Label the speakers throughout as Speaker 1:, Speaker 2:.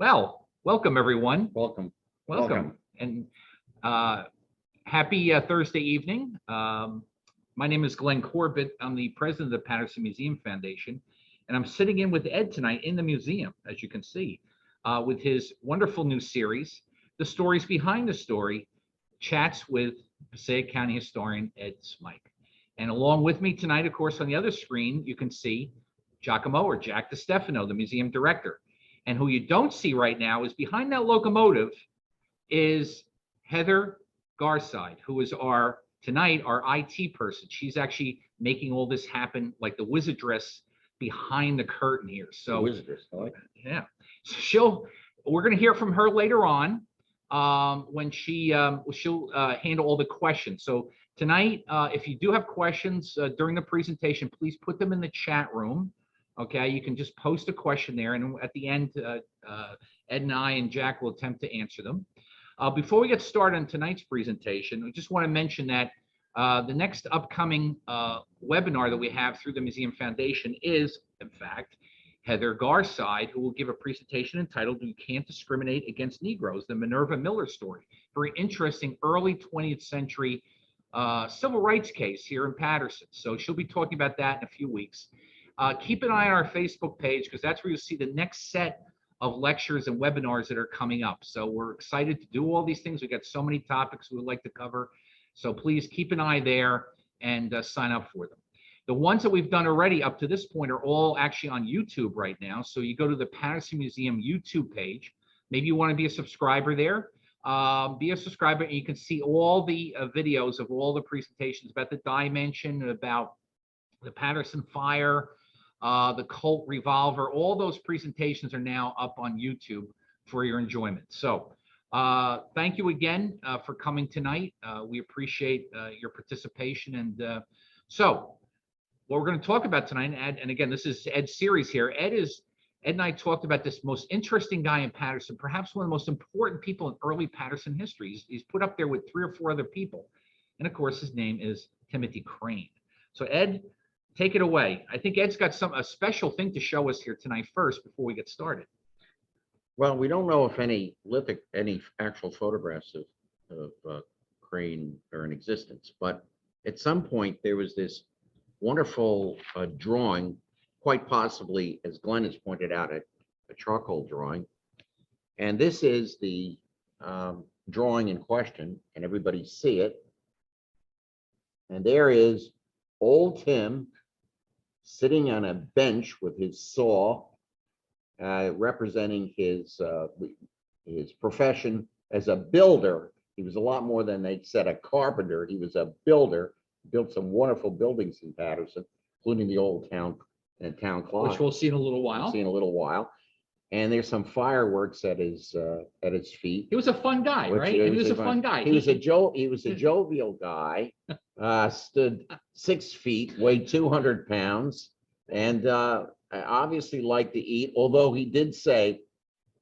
Speaker 1: Well, welcome everyone.
Speaker 2: Welcome.
Speaker 1: Welcome. And happy Thursday evening. My name is Glenn Corbett. I'm the president of the Paterson Museum Foundation, and I'm sitting in with Ed tonight in the museum, as you can see, with his wonderful new series, The Stories Behind the Story, Chats with Passaic County historian Ed Smyk. And along with me tonight, of course, on the other screen, you can see Giacomo, or Jack DeStefano, the museum director. And who you don't see right now is behind that locomotive is Heather Garside, who is our IT person. She's actually making all this happen, like the wizardress behind the curtain here. So
Speaker 2: Wizardress, I like it.
Speaker 1: Yeah, so we're going to hear from her later on when she'll handle all the questions. So tonight, if you do have questions during the presentation, please put them in the chat room. Okay, you can just post a question there, and at the end, Ed and I and Jack will attempt to answer them. Before we get started on tonight's presentation, I just want to mention that the next upcoming webinar that we have through the Museum Foundation is, in fact, Heather Garside, who will give a presentation entitled "You Can't Discriminate Against Negroes, the Minerva Miller Story." Very interesting early 20th century civil rights case here in Paterson. So she'll be talking about that in a few weeks. Keep an eye on our Facebook page, because that's where you'll see the next set of lectures and webinars that are coming up. So we're excited to do all these things. We've got so many topics we would like to cover. So please keep an eye there and sign up for them. The ones that we've done already up to this point are all actually on YouTube right now. So you go to the Paterson Museum YouTube page. Maybe you want to be a subscriber there. Be a subscriber, and you can see all the videos of all the presentations about the dimension, about the Paterson Fire, the Colt Revolver. All those presentations are now up on YouTube for your enjoyment. So thank you again for coming tonight. We appreciate your participation. And so what we're going to talk about tonight, and again, this is Ed's series here. Ed and I talked about this most interesting guy in Paterson, perhaps one of the most important people in early Paterson history. He's put up there with 3 or 4 other people. And of course, his name is Timothy Crane. So Ed, take it away. I think Ed's got a special thing to show us here tonight first before we get started.
Speaker 2: Well, we don't know if any actual photographs of Crane are in existence, but at some point there was this wonderful drawing, quite possibly, as Glenn has pointed out, a charcoal drawing. And this is the drawing in question, and everybody see it. And there is old Tim sitting on a bench with his saw, representing his profession as a builder. He was a lot more than they said a carpenter. He was a builder. Built some wonderful buildings in Paterson, including the old town clock,
Speaker 1: Which we'll see in a little while.
Speaker 2: We'll see in a little while. And there's some fireworks at his feet.
Speaker 1: He was a fun guy, right? He was a fun guy.
Speaker 2: He was a jovial guy. Stood 6 feet, weighed 200 pounds, and obviously liked to eat. Although he did say,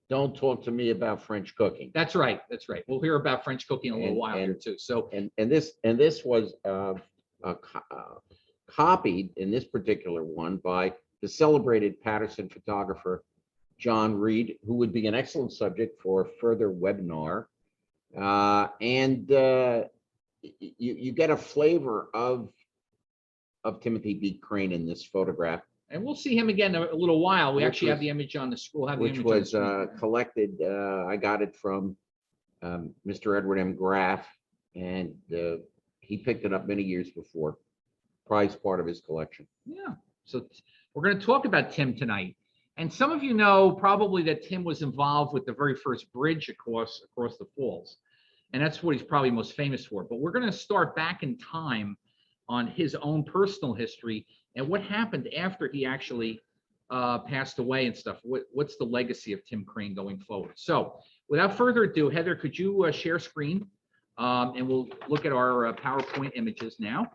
Speaker 2: "Don't talk to me about French cooking."
Speaker 1: That's right. That's right. We'll hear about French cooking in a little while here too. So
Speaker 2: and this was copied in this particular one by the celebrated Paterson photographer John Reed, who would be an excellent subject for a further webinar. You get a flavor of Timothy B. Crane in this photograph.
Speaker 1: And we'll see him again in a little while. We actually have the image on the screen.
Speaker 2: Which was collected. I got it from Mr. Edward M. Graff, and he picked it up many years before. Prized part of his collection.
Speaker 1: Yeah. So we're going to talk about Tim tonight. And some of you know probably that Tim was involved with the very first bridge across the falls. And that's what he's probably most famous for. But we're going to start back in time on his own personal history and what happened after he actually passed away and stuff. What's the legacy of Tim Crane going forward? So without further ado, Heather, could you share screen? And we'll look at our PowerPoint images now.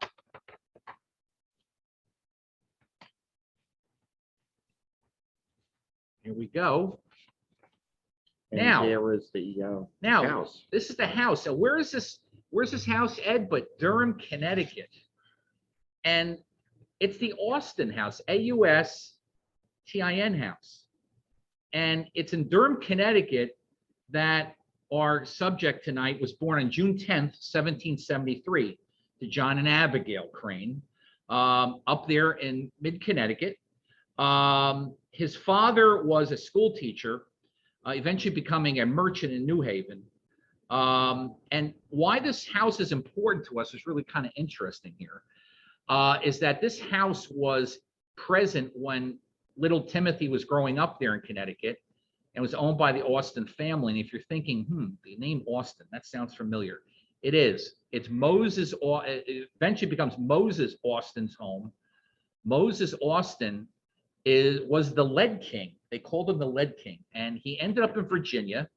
Speaker 1: Here we go.
Speaker 2: And
Speaker 1: now
Speaker 2: there is the house.
Speaker 1: This is the house. So where is this? Where's this house, Ed? But Durham, Connecticut. And it's the Austin house, AUSTIN house. And it's in Durham, Connecticut that our subject tonight was born on June 10th, 1773, to John and Abigail Crane, up there in mid-Connecticut. His father was a school teacher, eventually becoming a merchant in New Haven. And why this house is important to us is really kind of interesting here, is that this house was present when little Timothy was growing up there in Connecticut, and was owned by the Austin family. And if you're thinking, the name Austin, that sounds familiar. It is. It's Moses, it eventually becomes Moses Austin's home. Moses Austin was the Lead King. They called him the Lead King. And he ended up in Virginia.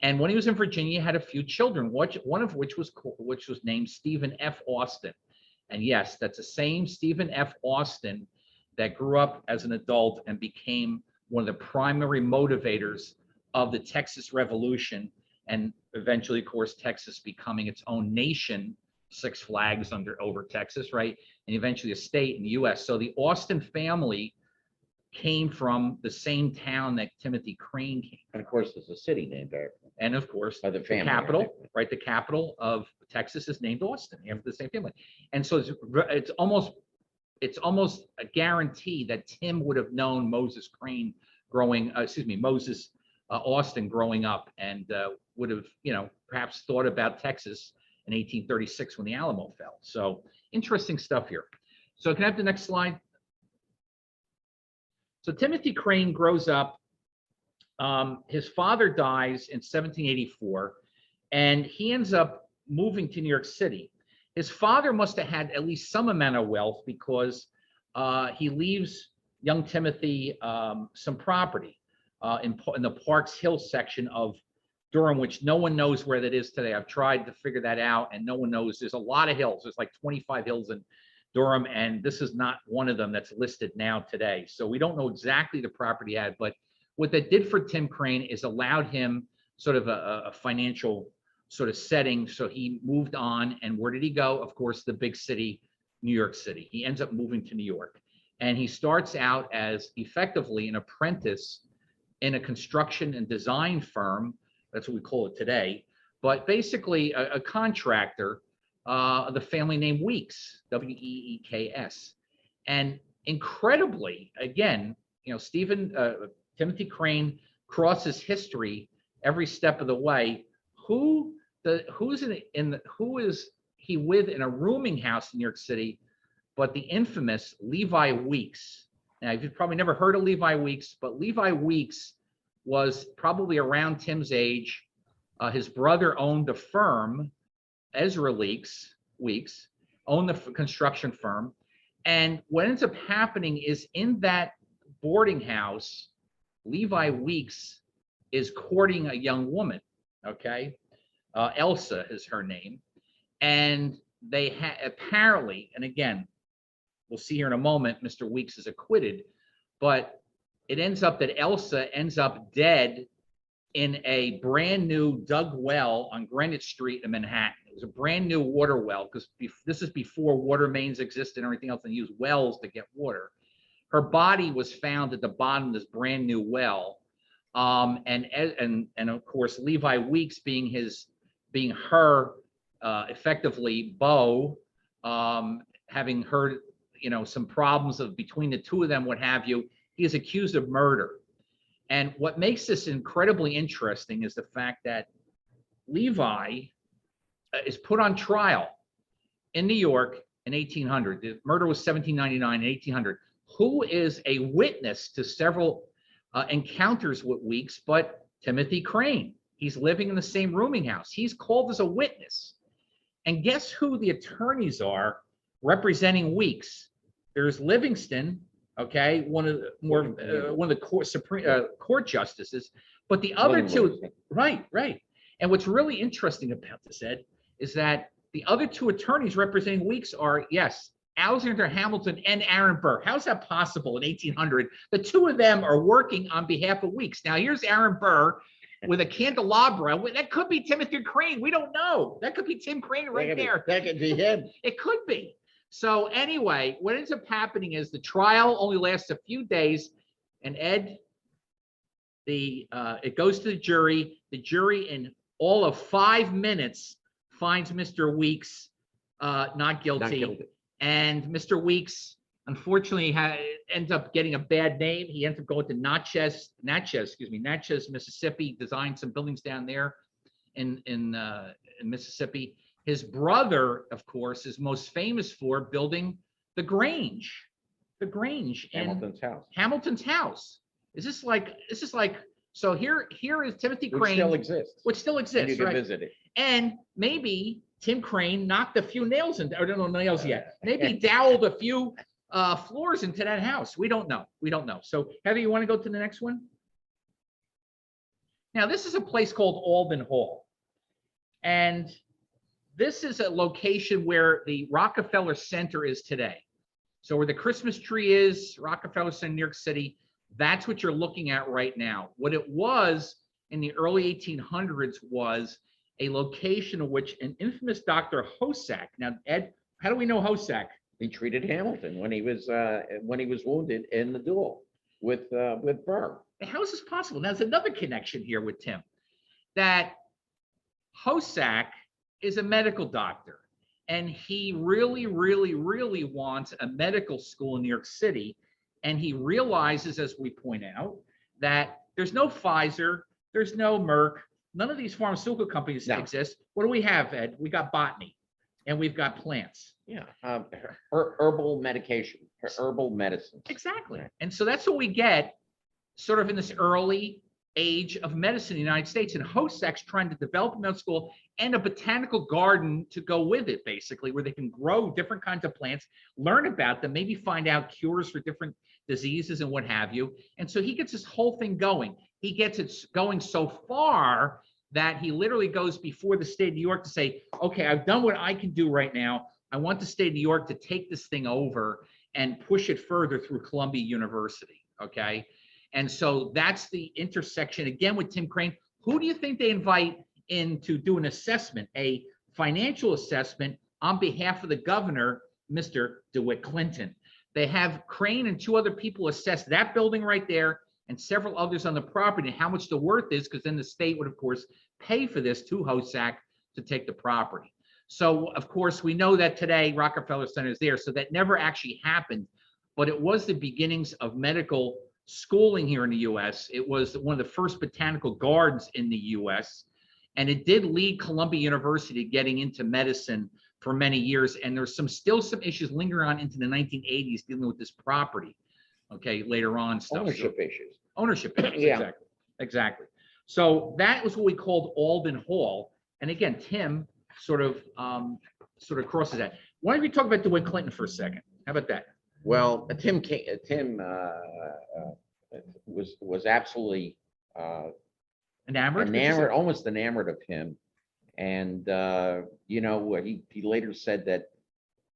Speaker 1: And when he was in Virginia, he had a few children, one of which was named Stephen F. Austin. And yes, that's the same Stephen F. Austin that grew up as an adult and became one of the primary motivators of the Texas Revolution, and eventually, of course, Texas becoming its own nation, 6 flags over Texas, right? And eventually a state in the US. So the Austin family came from the same town that Timothy Crane came.
Speaker 2: And of course, there's a city named after him.
Speaker 1: And of course,
Speaker 2: By the family,
Speaker 1: capital, right? The capital of Texas is named Austin, after the same family. And so it's almost a guarantee that Tim would have known Moses Crane Moses Austin growing up, and would have, perhaps thought about Texas in 1836 when the Alamo fell. So interesting stuff here. So can I have the next slide? So Timothy Crane grows up. His father dies in 1784, and he ends up moving to New York City. His father must have had at least some amount of wealth, because he leaves young Timothy some property in the Parks Hill section of Durham, which no one knows where that is today. I've tried to figure that out, and no one knows. There's a lot of hills. There's like 25 hills in Durham, and this is not one of them that's listed now today. So we don't know exactly the property he had, but what that did for Tim Crane is allowed him sort of a financial sort of setting. So he moved on, and where did he go? Of course, the big city, New York City. He ends up moving to New York, and he starts out as effectively an apprentice in a construction and design firm. That's what we call it today, but basically a contractor, the family named Weeks, W-E-E-K-S. And incredibly, again, Timothy Crane crosses history every step of the way. Who is he with in a rooming house in New York City, but the infamous Levi Weeks. Now, you've probably never heard of Levi Weeks, but Levi Weeks was probably around Tim's age. His brother owned the firm, Ezra Weeks owned the construction firm. And what ends up happening is, in that boarding house, Levi Weeks is courting a young woman, okay? Elsa is her name. And they apparently, and again, we'll see here in a moment, Mr. Weeks is acquitted, but it ends up that Elsa ends up dead in a brand new dug well on Greenwich Street in Manhattan. It was a brand new water well, because this is before water mains existed and everything else, and used wells to get water. Her body was found at the bottom of this brand new well. And of course, Levi Weeks being her effectively beau, having heard some problems between the two of them, what have you, he is accused of murder. And what makes this incredibly interesting is the fact that Levi is put on trial in New York in 1800. The murder was 1799 and 1800. Who is a witness to several encounters with Weeks but Timothy Crane? He's living in the same rooming house. He's called as a witness. And guess who the attorneys are representing Weeks? There's Livingston, okay, one of the Supreme Court justices, but the other two, right. And what's really interesting about this, Ed, is that the other two attorneys representing Weeks are, yes, Alexander Hamilton and Aaron Burr. How's that possible in 1800? The two of them are working on behalf of Weeks. Now here's Aaron Burr with a candelabra. That could be Timothy Crane. We don't know. That could be Tim Crane right there.
Speaker 2: That could be him.
Speaker 1: It could be. So anyway, what ends up happening is the trial only lasts a few days. And Ed, It goes to the jury. The jury, in all of 5 minutes, finds Mr. Weeks not guilty. And Mr. Weeks, unfortunately, ends up getting a bad name. He ends up going to Natchez, Mississippi, designed some buildings down there in Mississippi. His brother, of course, is most famous for building the Grange. Hamilton's house. Is this like so here is Timothy Crane, which still exists,
Speaker 2: and you can
Speaker 1: right?
Speaker 2: visit it.
Speaker 1: And maybe Tim Crane knocked a few nails into, I don't know nails yet. Maybe doweled a few floors into that house. We don't know. So Heather, you want to go to the next one? Now, this is a place called Albany Hall. And this is a location where the Rockefeller Center is today. So where the Christmas tree is, Rockefeller Center, New York City, that's what you're looking at right now. What it was in the early 1800s was a location in which an infamous Dr. Hosack. Now, Ed, how do we know Hosack?
Speaker 2: He treated Hamilton when he was wounded in the duel with Burr.
Speaker 1: How is this possible? Now, there's another connection here with Tim, that Hosack is a medical doctor, and he really wants a medical school in New York City. And he realizes, as we point out, that there's no Pfizer, there's no Merck, none of these pharmaceutical companies exist. What do we have, Ed? We got botany, and we've got plants.
Speaker 2: Yeah, herbal medication, herbal medicine.
Speaker 1: Exactly. And so that's what we get sort of in this early age of medicine in the United States. And Hosack's trying to develop a medical school and a botanical garden to go with it, basically, where they can grow different kinds of plants, learn about them, maybe find out cures for different diseases and what have you. And so he gets this whole thing going. He gets it going so far that he literally goes before the state of New York to say, okay, I've done what I can do right now. I want the state of New York to take this thing over and push it further through Columbia University, okay? And so that's the intersection, again, with Tim Crane. Who do you think they invite in to do an assessment, a financial assessment on behalf of the governor, Mr. DeWitt Clinton? They have Crane and 2 other people assess that building right there and several others on the property and how much the worth is, because then the state would, of course, pay for this to Hosack to take the property. So, of course, we know that today Rockefeller Center is there, so that never actually happened, but it was the beginnings of medical schooling here in the U.S. It was one of the first botanical gardens in the U.S., and it did lead Columbia University getting into medicine for many years. And there's still some issues lingering on into the 1980s dealing with this property. Okay, later on stuff.
Speaker 2: Ownership issues.
Speaker 1: Yeah, exactly. So that was what we called Albany Hall. And again, Tim sort of crosses that. Why don't we talk about DeWitt Clinton for a second? How about that?
Speaker 2: Well, Tim was absolutely
Speaker 1: enamored,
Speaker 2: almost enamored of him. And you know, he later said that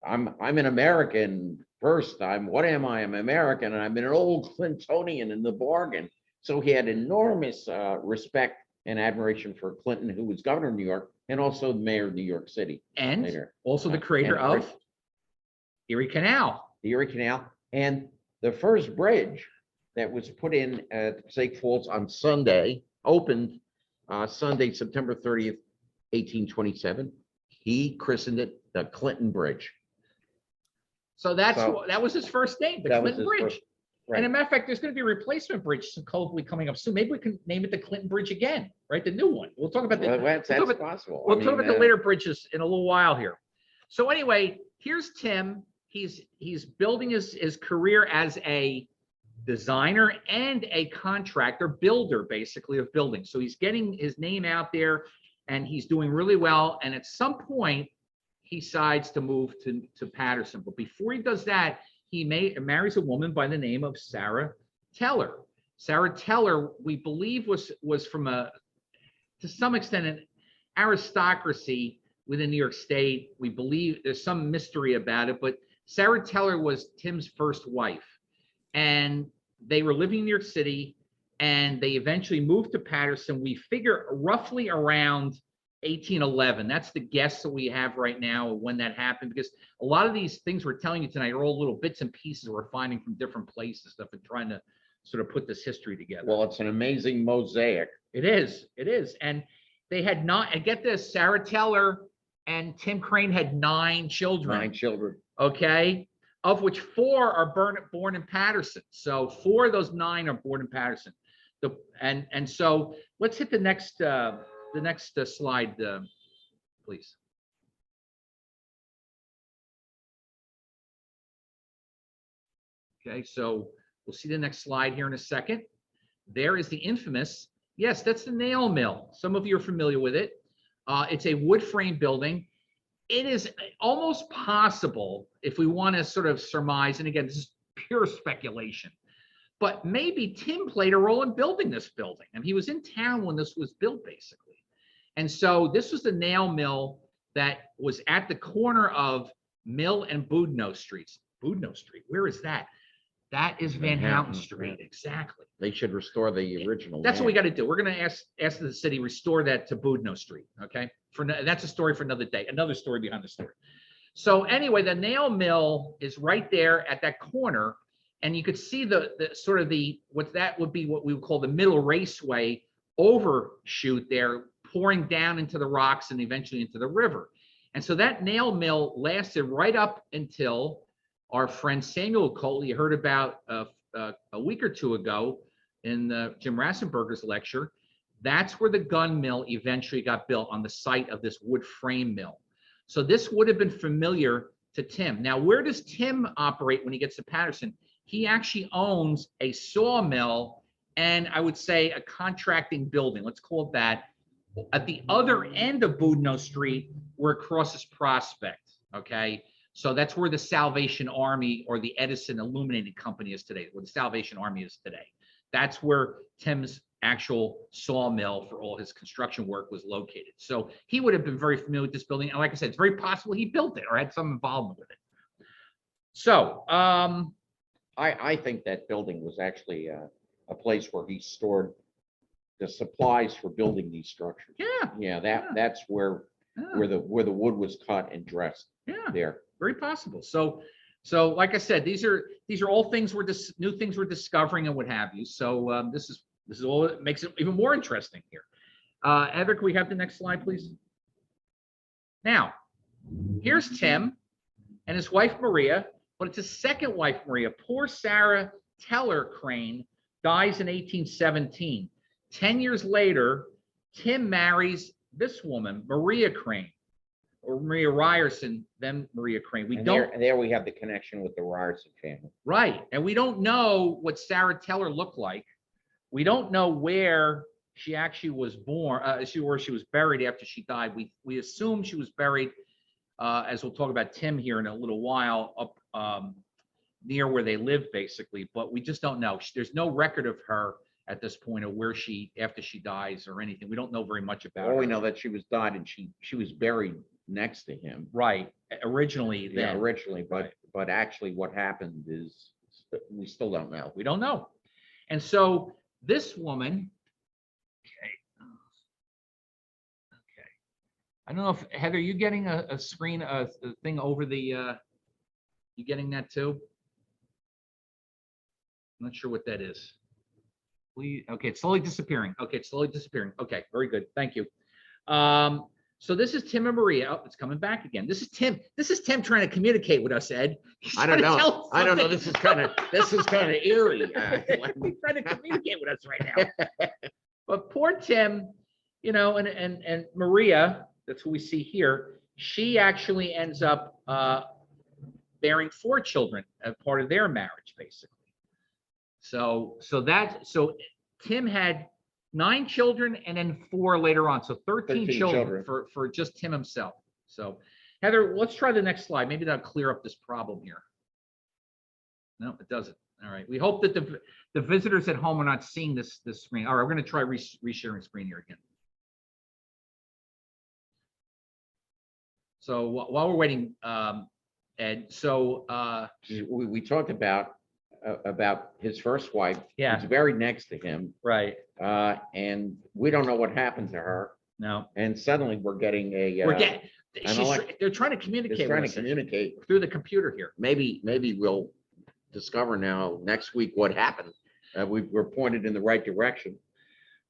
Speaker 2: I'm an American first. What am I? I'm American, and I'm an old Clintonian in the bargain. So he had enormous respect and admiration for Clinton, who was governor of New York and also the mayor of New York City,
Speaker 1: and
Speaker 2: later.
Speaker 1: Also the creator of Erie Canal.
Speaker 2: The Erie Canal, and the first bridge that was put in at Passaic Falls on Sunday, opened Sunday, September 30th, 1827. He christened it the Clinton Bridge.
Speaker 1: So that was his first name, the Clinton Bridge.
Speaker 2: Right.
Speaker 1: And as a matter of fact, there's going to be a replacement bridge hopefully coming up soon. Maybe we can name it the Clinton Bridge again, right? The new one. We'll talk about that.
Speaker 2: That's possible.
Speaker 1: We'll talk about the later bridges in a little while here. So anyway, here's Tim. He's building his career as a designer and a contractor, builder, basically, of buildings. So he's getting his name out there, and he's doing really well. And at some point, he decides to move to Paterson. But before he does that, he marries a woman by the name of Sarah Teller. Sarah Teller, we believe, was from to some extent, an aristocracy within New York State. We believe there's some mystery about it, but Sarah Teller was Tim's first wife. And they were living in New York City, and they eventually moved to Paterson. We figure roughly around 1811. That's the guess that we have right now of when that happened, because a lot of these things we're telling you tonight are all little bits and pieces we're finding from different places stuff and trying to sort of put this history together.
Speaker 2: Well, it's an amazing mosaic.
Speaker 1: It is. It is. And they had not, and get this, Sarah Teller and Tim Crane had 9 children.
Speaker 2: 9 children.
Speaker 1: Okay. Of which 4 are born in Paterson. So 4 of those 9 are born in Paterson. And so let's hit the next slide, please. Okay, so we'll see the next slide here in a second. There is the infamous, yes, that's the nail mill. Some of you are familiar with it. It's a wood frame building. It is almost possible, if we want to sort of surmise, and again, this is pure speculation, but maybe Tim played a role in building this building. And he was in town when this was built, basically. And so this was the nail mill that was at the corner of Mill and Boudneau Streets. Boudneau Street, where is that? That is Van Houten Street, exactly.
Speaker 2: They should restore the original.
Speaker 1: That's what we got to do. We're going to ask the city restore that to Boudneau Street. Okay, that's a story for another day. Another story behind the story. So anyway, the nail mill is right there at that corner, and you could see the sort of what we would call the middle raceway overshoot there, pouring down into the rocks and eventually into the river. And so that nail mill lasted right up until our friend Samuel Cole, you heard about a week or 2 ago in Jim Rassenberger's lecture. That's where the gun mill eventually got built, on the site of this wood frame mill. So this would have been familiar to Tim. Now, where does Tim operate when he gets to Paterson? He actually owns a sawmill and, I would say, a contracting building. Let's call it that. At the other end of Boudneau Street, where it crosses Prospect. Okay. So that's where the Salvation Army or the Edison Illuminating Company is today, where the Salvation Army is today. That's where Tim's actual sawmill for all his construction work was located. So he would have been very familiar with this building. And like I said, it's very possible he built it or had some involvement with it. So
Speaker 2: I think that building was actually a place where he stored the supplies for building these structures.
Speaker 1: Yeah.
Speaker 2: That's where the wood was cut and dressed. There.
Speaker 1: Very possible. So like I said, these are all things new things we're discovering and what have you. So this is all that makes it even more interesting here. Heather, can we have the next slide, please? Now, here's Tim and his wife Maria, but it's his second wife Maria. Poor Sarah Teller Crane dies in 1817. 10 years later, Tim marries this woman, Maria Crane. Or Maria Ryerson, then Maria Crane.
Speaker 2: There we have the connection with the Ryerson family.
Speaker 1: Right. And we don't know what Sarah Teller looked like. We don't know where she actually was born, where she was buried after she died. We assume she was buried, as we'll talk about Tim here in a little while, up near where they lived, basically. But we just don't know. There's no record of her at this point of where after she dies or anything. We don't know very much about her.
Speaker 2: We know that she was died and she was buried next to him.
Speaker 1: Right. Originally.
Speaker 2: Yeah, originally. But actually what happened is we still don't know.
Speaker 1: We don't know. And so this woman, okay. I don't know if, Heather, you getting a screen, a thing over the, you getting that too? I'm not sure what that is. Okay, it's slowly disappearing. Okay, it's slowly disappearing. Okay, very good. Thank you. So this is Tim and Maria. Oh, it's coming back again. This is Tim. This is Tim trying to communicate with us, Ed.
Speaker 2: I don't know. I don't know. This is kind of eerie.
Speaker 1: He's trying to communicate with us right now. But poor Tim, and Maria, that's who we see here. She actually ends up bearing 4 children as part of their marriage, basically. So Tim had 9 children and then 4 later on. So 13 children for just Tim himself. So Heather, let's try the next slide. Maybe that'll clear up this problem here. No, it doesn't. All right. We hope that the visitors at home are not seeing this screen. All right, we're going to try resharing screen here again. So while we're waiting, Ed, so
Speaker 2: we talked about his first wife.
Speaker 1: Yeah.
Speaker 2: Who's very next to him.
Speaker 1: Right.
Speaker 2: And we don't know what happened to her.
Speaker 1: No.
Speaker 2: And suddenly we're getting
Speaker 1: they're trying to communicate through the computer here.
Speaker 2: Maybe we'll discover now next week what happened. we're pointed in the right direction.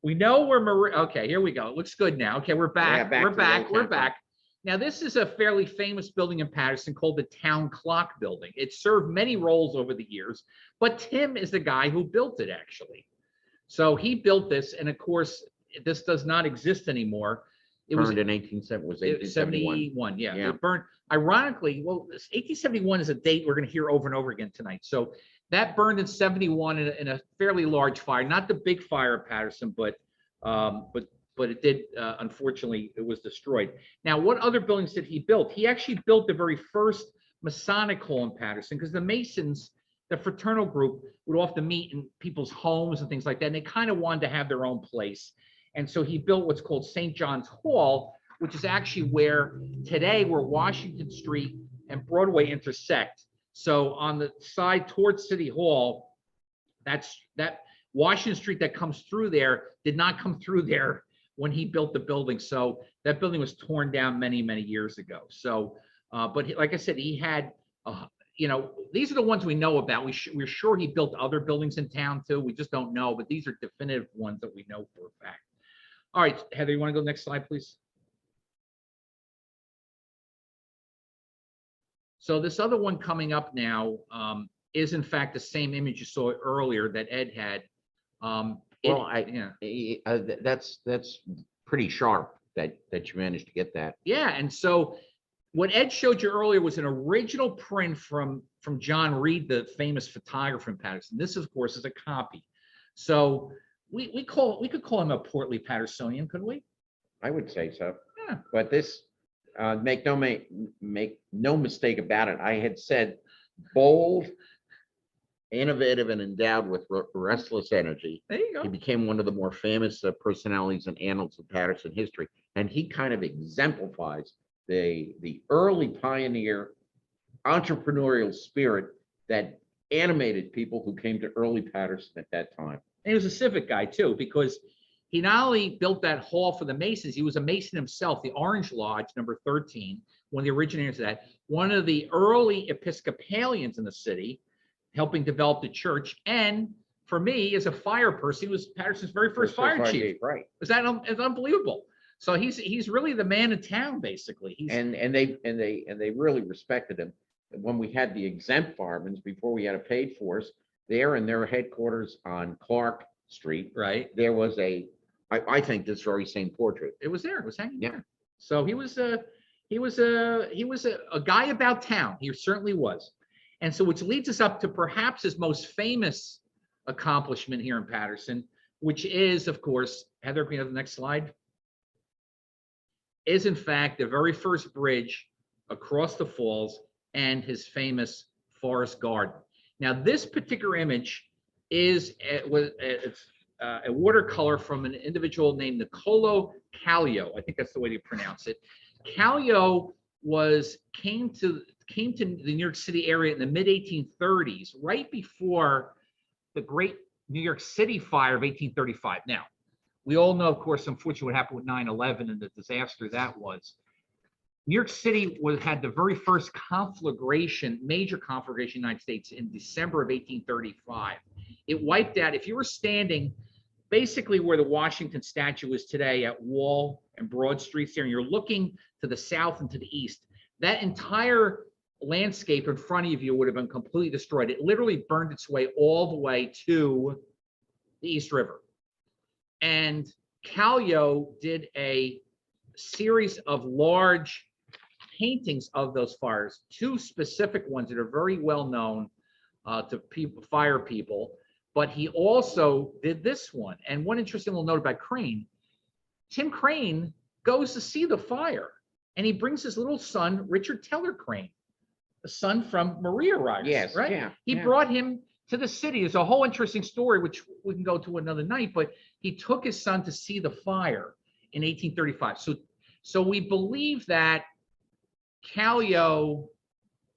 Speaker 1: We know where Maria. Okay, here we go. It looks good now. Okay, we're back.
Speaker 2: back
Speaker 1: We're
Speaker 2: to the
Speaker 1: back.
Speaker 2: old
Speaker 1: We're
Speaker 2: town
Speaker 1: back. Now, this is a fairly famous building in Paterson called the Town Clock Building. It served many roles over the years, but Tim is the guy who built it, actually. So he built this, and of course, this does not exist anymore. It was
Speaker 2: Burned in 1871.
Speaker 1: Yeah,
Speaker 2: Yeah.
Speaker 1: it burned. Ironically, well, 1871 is a date we're going to hear over and over again tonight. So that burned in 71 in a fairly large fire, not the big fire at Paterson, but it did. Unfortunately, it was destroyed. Now, what other buildings did he build? He actually built the very first Masonic Hall in Paterson, because the Masons, the fraternal group, would often meet in people's homes and things like that, and they kind of wanted to have their own place. And so he built what's called St. John's Hall, which is actually where today where Washington Street and Broadway intersect. So on the side towards City Hall, that Washington Street that comes through there did not come through there when he built the building. So that building was torn down many, many years ago. So, but like I said, he had, these are the ones we know about. We're sure he built other buildings in town too. We just don't know, but these are definitive ones that we know for a fact. All right, Heather, you want to go to the next slide, please? So this other one coming up now is in fact the same image you saw earlier that Ed had.
Speaker 2: That's pretty sharp that you managed to get that.
Speaker 1: Yeah, and so what Ed showed you earlier was an original print from John Reed, the famous photographer in Paterson. This, of course, is a copy. So we could call him a portly Pattersonian, couldn't we?
Speaker 2: I would say so.
Speaker 1: Yeah.
Speaker 2: But this, make no mistake about it. I had said bold, innovative, and endowed with restless energy.
Speaker 1: There you go.
Speaker 2: He became one of the more famous personalities in annals of Paterson history, and he kind of exemplifies the early pioneer entrepreneurial spirit that animated people who came to early Paterson at that time.
Speaker 1: And he was a civic guy too, because he not only built that hall for the Masons, he was a Mason himself, the Orange Lodge, number 13, one of the originators of that, one of the early Episcopalians in the city, helping develop the church. And for me, as a fire person, he was Paterson's very first fire chief.
Speaker 2: Right.
Speaker 1: Is that it's unbelievable? So he's really the man in town, basically.
Speaker 2: And they really respected him. When we had the exempt firemen before we had a paid force, there in their headquarters on Clark Street,
Speaker 1: right,
Speaker 2: there was I think this very same portrait.
Speaker 1: It was there. It was hanging
Speaker 2: Yeah.
Speaker 1: there. So he was a guy about town. He certainly was. And so which leads us up to perhaps his most famous accomplishment here in Paterson, which is, of course, Heather, can you have the next slide? Is in fact the very first bridge across the falls and his famous forest garden. Now, this particular image is it's a watercolor from an individual named Niccolò Callio. I think that's the way to pronounce it. Callio came to the New York City area in the mid 1830s, right before the great New York City fire of 1835. Now, we all know, of course, unfortunately, what happened with 9/11 and the disaster that was. New York City had the very first major conflagration in the United States in December of 1835. It wiped out, if you were standing basically where the Washington statue is today at Wall and Broad Streets there, and you're looking to the south and to the east, that entire landscape in front of you would have been completely destroyed. It literally burned its way all the way to the East River. And Callio did a series of large paintings of those fires, two specific ones that are very well known to fire people, but he also did this one. And one interesting little note about Crane, Tim Crane goes to see the fire, and he brings his little son, Richard Teller Crane, the son from Maria Rogers.
Speaker 2: Yes,
Speaker 1: right?
Speaker 2: yeah,
Speaker 1: He
Speaker 2: yeah.
Speaker 1: brought him to the city. It's a whole interesting story, which we can go to another night, but he took his son to see the fire in 1835. So we believe that Callio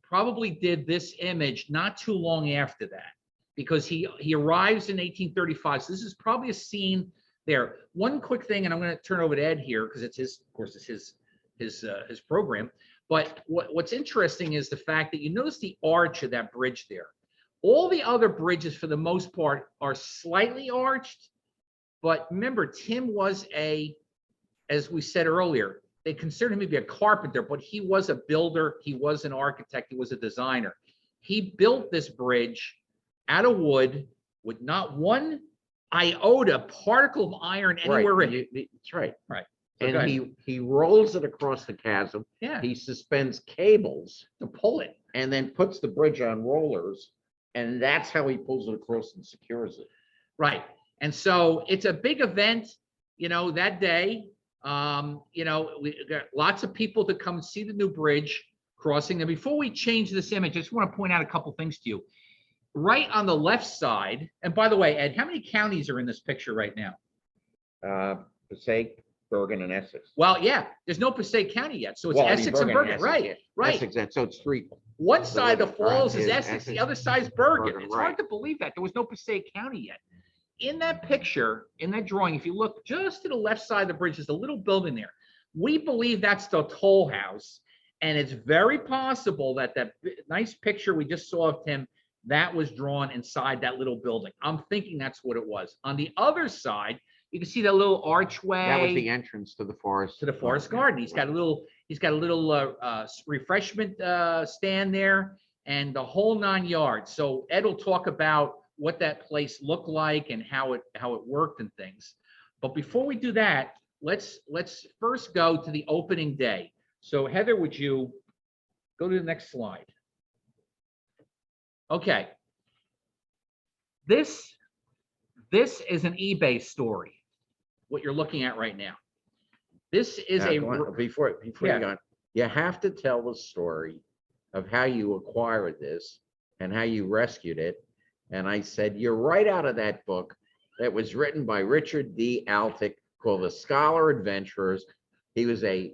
Speaker 1: probably did this image not too long after that, because he arrives in 1835. So this is probably a scene there. One quick thing, and I'm going to turn over to Ed here because it's his, of course, it's his program. But what's interesting is the fact that you notice the arch of that bridge there. All the other bridges, for the most part, are slightly arched. But remember, Tim was as we said earlier, they considered him to be a carpenter, but he was a builder. He was an architect. He was a designer. He built this bridge out of wood with not one iota particle of iron anywhere in it.
Speaker 2: That's right.
Speaker 1: Right.
Speaker 2: And he rolls it across the chasm.
Speaker 1: Yeah.
Speaker 2: He suspends cables
Speaker 1: To pull it.
Speaker 2: and then puts the bridge on rollers, and that's how he pulls it across and secures it.
Speaker 1: Right. And so it's a big event, that day. We got lots of people to come see the new bridge crossing. And before we change this image, I just want to point out a couple things to you. Right on the left side, and by the way, Ed, how many counties are in this picture right now?
Speaker 2: Passaic, Bergen, and Essex.
Speaker 1: Well, yeah, there's no Passaic County yet, so it's Essex and Bergen, right?
Speaker 2: Yeah.
Speaker 1: Right.
Speaker 2: Essex, so it's three.
Speaker 1: One side of the falls is
Speaker 2: Essex,
Speaker 1: Essex, the other side is Bergen. It's
Speaker 2: right.
Speaker 1: hard to believe that there was no Passaic County yet. In that picture, in that drawing, if you look just to the left side of the bridge, there's a little building there. We believe that's the toll house, and it's very possible that that nice picture we just saw of Tim, that was drawn inside that little building. I'm thinking that's what it was. On the other side, you can see that little archway.
Speaker 2: That was the entrance to the forest.
Speaker 1: To the forest garden. He's got a little refreshment stand there, and the whole 9 yards. So Ed will talk about what that place looked like and how it worked and things. But before we do that, let's first go to the opening day. So Heather, would you go to the next slide? Okay. This is an eBay story, what you're looking at right now. This is
Speaker 2: before you go on, you have to tell the story of how you acquired this and how you rescued it. And I said, you're right out of that book that was written by Richard D. Altick called The Scholar Adventurers. He was a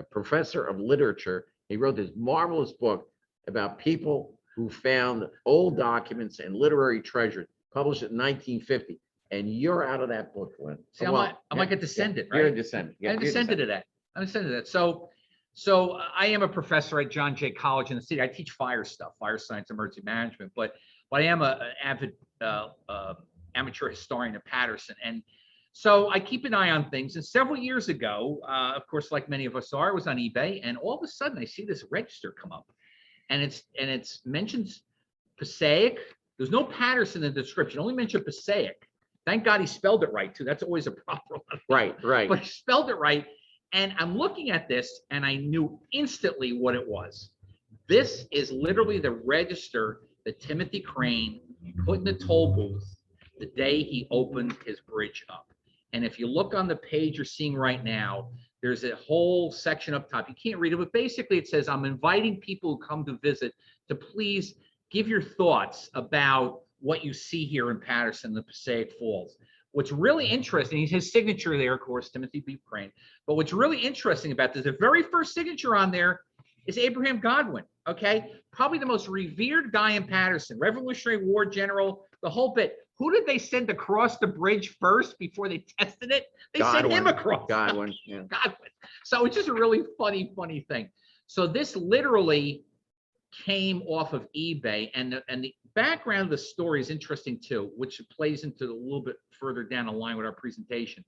Speaker 2: professor of literature. He wrote this marvelous book about people who found old documents and literary treasures, published in 1950. And you're out of that book, Lynn.
Speaker 1: See, I'm like a descendant, right?
Speaker 2: You're a descendant.
Speaker 1: I'm a descendant of that. I'm a descendant of that. So I am a professor at John Jay College in the city. I teach fire stuff, fire science, emergency management, but I am an avid amateur historian at Paterson. And so I keep an eye on things. And several years ago, of course, like many of us are, I was on eBay, and all of a sudden I see this register come up, and it's mentions Passaic. There's no Paterson in the description, only mentioned Passaic. Thank God he spelled it right too. That's always a problem.
Speaker 2: Right.
Speaker 1: But he spelled it right. And I'm looking at this, and I knew instantly what it was. This is literally the register that Timothy Crane put in the toll booth the day he opened his bridge up. And if you look on the page you're seeing right now, there's a whole section up top. You can't read it, but basically it says, I'm inviting people who come to visit to please give your thoughts about what you see here in Paterson, the Passaic Falls. What's really interesting, his signature there, of course, Timothy B. Crane. But what's really interesting about this, the very first signature on there is Abraham Godwin, okay? Probably the most revered guy in Paterson, Revolutionary War general, the whole bit. Who did they send across the bridge first before they tested it? They sent him across.
Speaker 2: Godwin, yeah.
Speaker 1: Godwin. So it's just a really funny thing. So this literally came off of eBay, and the background of the story is interesting too, which plays into a little bit further down the line with our presentation.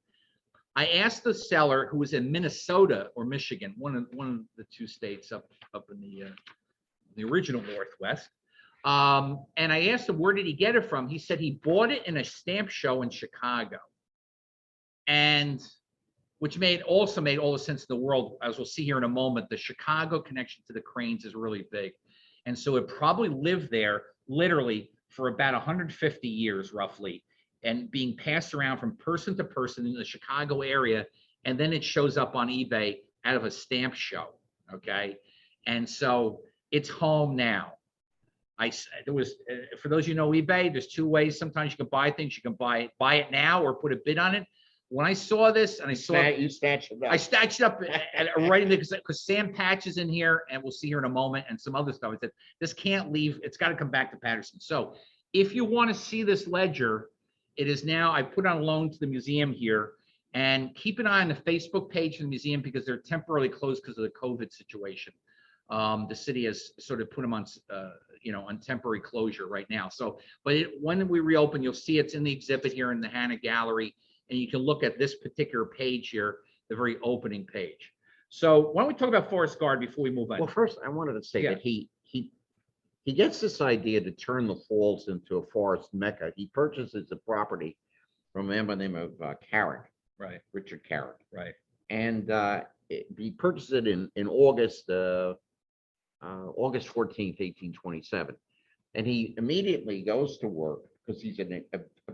Speaker 1: I asked the seller, who was in Minnesota or Michigan, one of the two states up in the original Northwest, and I asked him, where did he get it from? He said he bought it in a stamp show in Chicago, and which also made all the sense in the world. As we'll see here in a moment, the Chicago connection to the Cranes is really big. And so it probably lived there literally for about 150 years roughly, and being passed around from person to person in the Chicago area. And then it shows up on eBay out of a stamp show. Okay. And so it's home now. For those you know eBay, there's two ways. Sometimes you can buy things. You can buy it now or put a bid on it. When I saw this, and I saw
Speaker 2: you stashed it up.
Speaker 1: I stashed it up right in there because Sam Patch is in here, and we'll see here in a moment, and some other stuff. I said, this can't leave. It's got to come back to Paterson. So if you want to see this ledger, it is now, I put on loan to the museum here, and keep an eye on the Facebook page of the museum because they're temporarily closed because of the COVID situation. The city has sort of put them on, on temporary closure right now. So, but when we reopen, you'll see it's in the exhibit here in the Hannah Gallery, and you can look at this particular page here, the very opening page. So why don't we talk about Forest Garden before we move on?
Speaker 2: Well, first, I wanted to say
Speaker 1: Yeah.
Speaker 2: that he gets this idea to turn the falls into a forest mecca. He purchases the property from a man by the name of Carrick,
Speaker 1: Right,
Speaker 2: Richard Carrick,
Speaker 1: right.
Speaker 2: and he purchased it in August, August 14th, 1827, and he immediately goes to work because he's a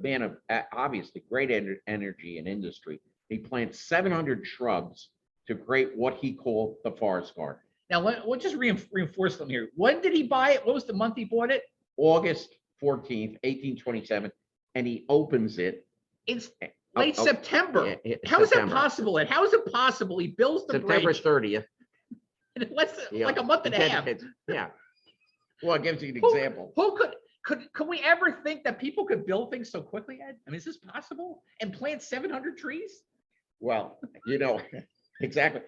Speaker 2: man of obviously great energy and industry. He plants 700 shrubs to create what he called the forest garden.
Speaker 1: Now, we'll just reinforce them here. When did he buy it? What was the month he bought it?
Speaker 2: August 14th, 1827, and he opens it.
Speaker 1: It's late September.
Speaker 2: Yeah,
Speaker 1: How is that
Speaker 2: September.
Speaker 1: possible? And how is it possible he builds the
Speaker 2: September
Speaker 1: bridge
Speaker 2: 30th.
Speaker 1: in less
Speaker 2: Yeah.
Speaker 1: like a month and a half?
Speaker 2: Yeah. Well, it gives you an example.
Speaker 1: Who could we ever think that people could build things so quickly, Ed? I mean, is this possible? And plant 700 trees?
Speaker 2: Well, exactly.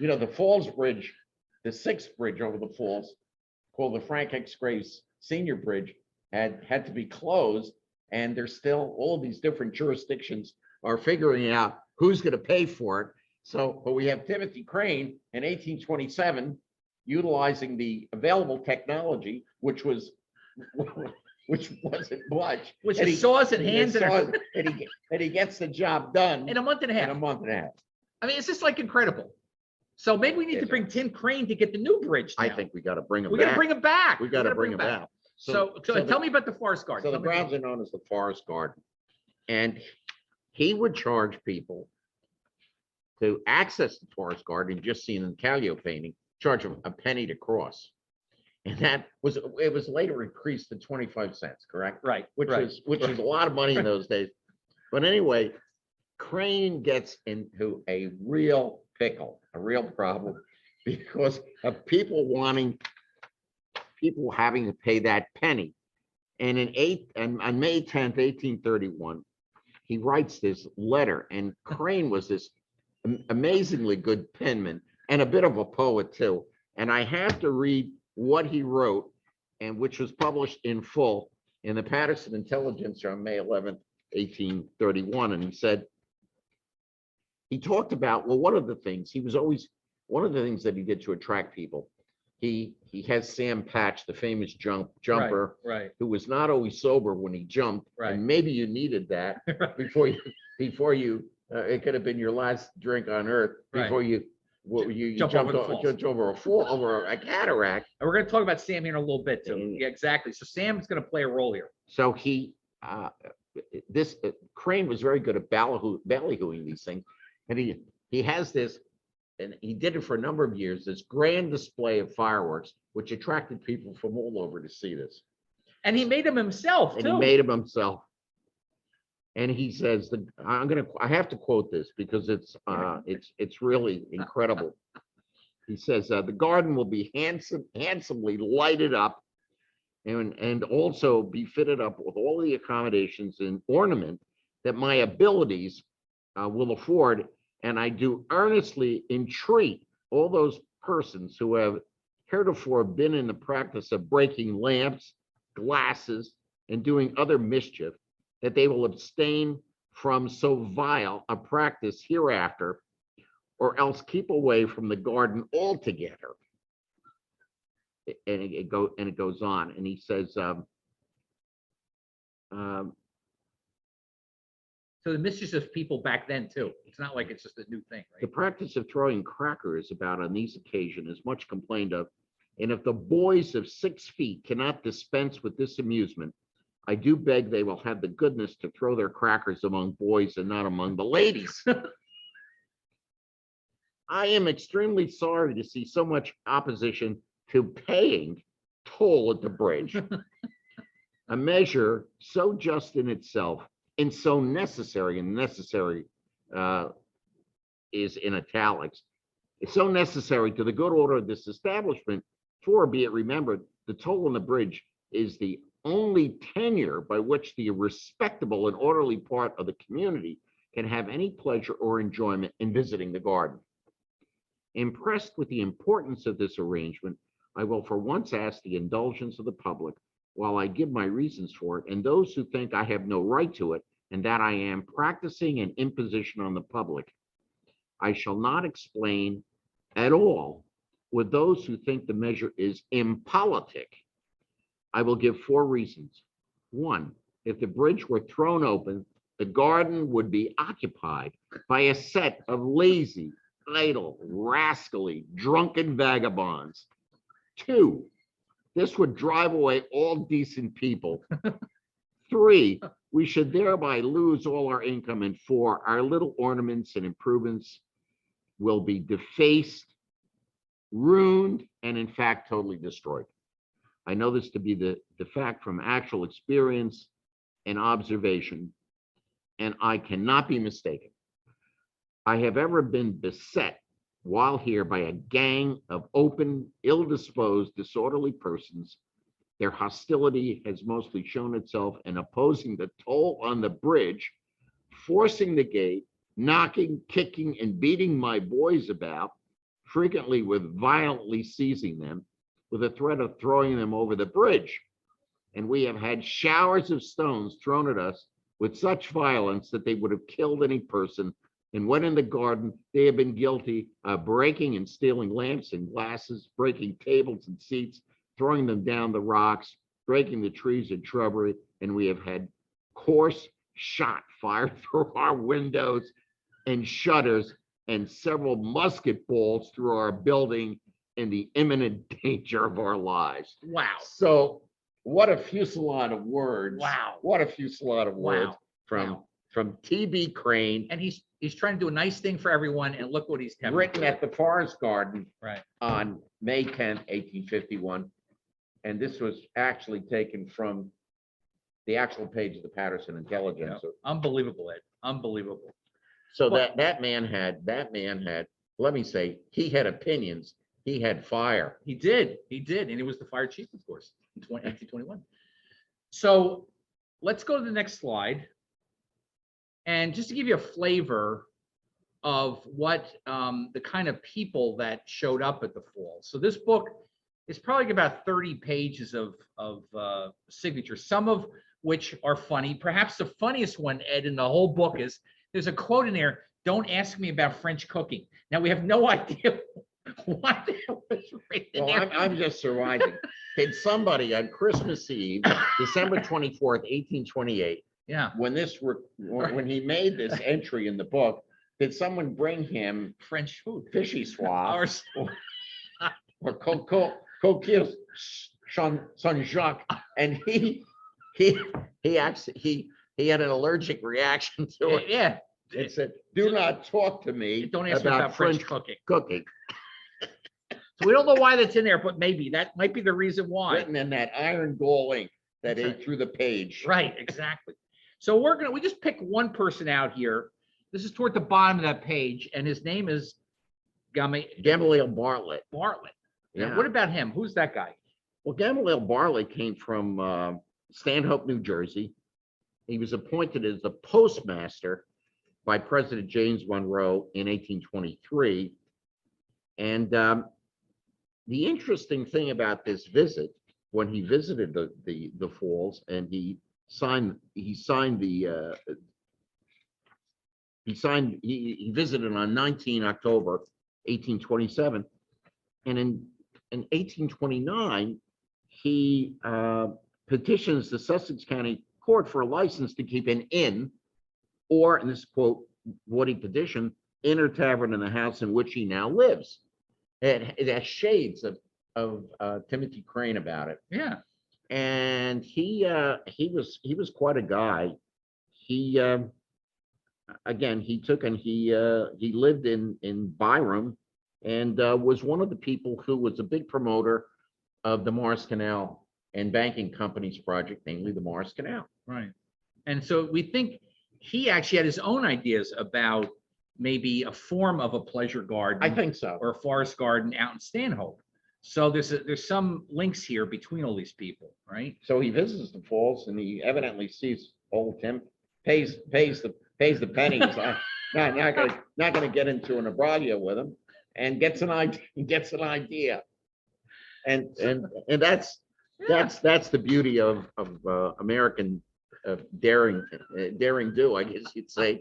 Speaker 2: The Falls Bridge, the sixth bridge over the falls, called the Frank X. Graves Senior Bridge, had to be closed, and there's still all of these different jurisdictions are figuring out who's going to pay for it. So, but we have Timothy Crane in 1827 utilizing the available technology, which wasn't much,
Speaker 1: Which is saws and hands
Speaker 2: and he gets the job done
Speaker 1: in a month and a half.
Speaker 2: in a month and a half.
Speaker 1: I mean, it's just like incredible. So maybe we need to bring Tim Crane to get the new bridge now.
Speaker 2: I think we got to bring him
Speaker 1: We
Speaker 2: back.
Speaker 1: got to bring him back.
Speaker 2: We got to bring him back.
Speaker 1: So tell me about the Forest Garden.
Speaker 2: So the grounds are known as the Forest Garden, and he would charge people to access the Forest Garden, just seen in the Callio painting, charge them a penny to cross, and it was later increased to 25 cents, correct?
Speaker 1: Right.
Speaker 2: Which was a lot of money in those days. But anyway, Crane gets into a real pickle, a real problem, because of people having to pay that penny. And on May 10th, 1831, he writes this letter, and Crane was this amazingly good penman and a bit of a poet too. And I have to read what he wrote, and which was published in full in the Paterson Intelligencer on May 11th, 1831. And he talked about, well, one of the things that he did to attract people, he has Sam Patch, the famous jumper,
Speaker 1: Right.
Speaker 2: who was not always sober when he jumped.
Speaker 1: Right.
Speaker 2: And maybe you needed that before you it could have been your last drink on earth before you jumped over a cataract.
Speaker 1: And we're going to talk about Sam here in a little bit too. Yeah, exactly. So Sam's going to play a role here.
Speaker 2: So Crane was very good at ballyhooing these things, and he has this, and he did it for a number of years, this grand display of fireworks, which attracted people from all over to see this.
Speaker 1: And he made them himself too.
Speaker 2: And he made them himself. And he says, I have to quote this because it's really incredible. He says, the garden will be handsomely lighted up and also be fitted up with all the accommodations and ornament that my abilities will afford. And I do earnestly entreat all those persons who have heretofore been in the practice of breaking lamps, glasses, and doing other mischief, that they will abstain from so vile a practice hereafter, or else keep away from the garden altogether. And it goes on, and he says, so
Speaker 1: the mischievous people back then too. It's not like it's just a new thing, right?
Speaker 2: The practice of throwing crackers about on these occasions is much complained of, and if the boys of 6 feet cannot dispense with this amusement, I do beg they will have the goodness to throw their crackers among boys and not among the ladies. I am extremely sorry to see so much opposition to paying toll at the bridge. A measure so just in itself and so necessary, and necessary is in italics. It's so necessary to the good order of this establishment, for, be it remembered, the toll on the bridge is the only tenure by which the respectable and orderly part of the community can have any pleasure or enjoyment in visiting the garden. Impressed with the importance of this arrangement, I will for once ask the indulgence of the public while I give my reasons for it, and those who think I have no right to it, and that I am practicing an imposition on the public. I shall not explain at all with those who think the measure is impolitic. I will give 4 reasons. 1, if the bridge were thrown open, the garden would be occupied by a set of lazy, idle, rascally, drunken vagabonds. 2, this would drive away all decent people. 3, we should thereby lose all our income. And 4, our little ornaments and improvements will be defaced, ruined, and in fact, totally destroyed. I know this to be the fact from actual experience and observation, and I cannot be mistaken. I have ever been beset while here by a gang of open, ill-disposed, disorderly persons. Their hostility has mostly shown itself in opposing the toll on the bridge, forcing the gate, knocking, kicking, and beating my boys about, frequently with violently seizing them, with a threat of throwing them over the bridge. And we have had showers of stones thrown at us with such violence that they would have killed any person. And when in the garden, they have been guilty of breaking and stealing lamps and glasses, breaking tables and seats, throwing them down the rocks, breaking the trees and shrubbery. And we have had coarse shot fired through our windows and shutters, and several musket balls through our building, in the imminent danger of our lives.
Speaker 1: Wow.
Speaker 2: So what a fusillade of words.
Speaker 1: Wow.
Speaker 2: What a fusillade of words
Speaker 1: Wow.
Speaker 2: from T.B. Crane.
Speaker 1: And he's trying to do a nice thing for everyone, and look what he's
Speaker 2: Written at the Forest Garden
Speaker 1: right
Speaker 2: on May 10th, 1851. And this was actually taken from the actual page of the Paterson Intelligencer.
Speaker 1: Yeah. Unbelievable, Ed. Unbelievable.
Speaker 2: So that man had, let me say, he had opinions. He had fire.
Speaker 1: He did. And he was the fire chief, of course, in 1821. So let's go to the next slide. And just to give you a flavor of what the kind of people that showed up at the Falls. So this book is probably about 30 pages of signatures, some of which are funny. Perhaps the funniest one, Ed, in the whole book is there's a quote in there: "Don't ask me about French cooking." Now, we have no idea why that was written there.
Speaker 2: I'm just surmising. Did somebody on Christmas Eve, December 24th, 1828,
Speaker 1: Yeah,
Speaker 2: when he made this entry in the book, did someone bring him
Speaker 1: French food,
Speaker 2: fishy swab
Speaker 1: or
Speaker 2: or coquille Saint-Jacques, and he had an allergic reaction to it.
Speaker 1: yeah.
Speaker 2: It said, "Do not talk to me
Speaker 1: Don't ask me about French cooking.
Speaker 2: cooking."
Speaker 1: So we don't know why that's in there, but maybe that might be the reason why.
Speaker 2: Written in that iron gall ink that
Speaker 1: That's
Speaker 2: ate
Speaker 1: right.
Speaker 2: through the page.
Speaker 1: Right, exactly. So we just pick one person out here. This is toward the bottom of that page, and his name is
Speaker 2: Gamaliel Bartlett.
Speaker 1: Bartlett. Now,
Speaker 2: Yeah.
Speaker 1: what about him? Who's that guy?
Speaker 2: Well, Gamaliel Bartlett came from Stanhope, New Jersey. He was appointed as the postmaster by President James Monroe in 1823. And the interesting thing about this visit, when he visited the Falls, and he visited on 19 October 1827, and in 1829 he petitions the Sussex County Court for a license to keep an inn, or, and this quote, what he petitioned, inn or tavern in the house in which he now lives. It has shades of Timothy Crane about it.
Speaker 1: Yeah.
Speaker 2: And he was quite a guy. He again, he lived in Byram, and was one of the people who was a big promoter of the Morris Canal and banking company's project, namely the Morris Canal.
Speaker 1: Right. And so we think he actually had his own ideas about maybe a form of a pleasure garden.
Speaker 2: I think so.
Speaker 1: Or a forest garden out in Stanhope. So there's some links here between all these people, right?
Speaker 2: So he visits the Falls, and he evidently sees old Tim, pays the pennies. Not gonna get into an imbroglio with him, and gets an idea. And that's the beauty of American daring do, I guess you'd say.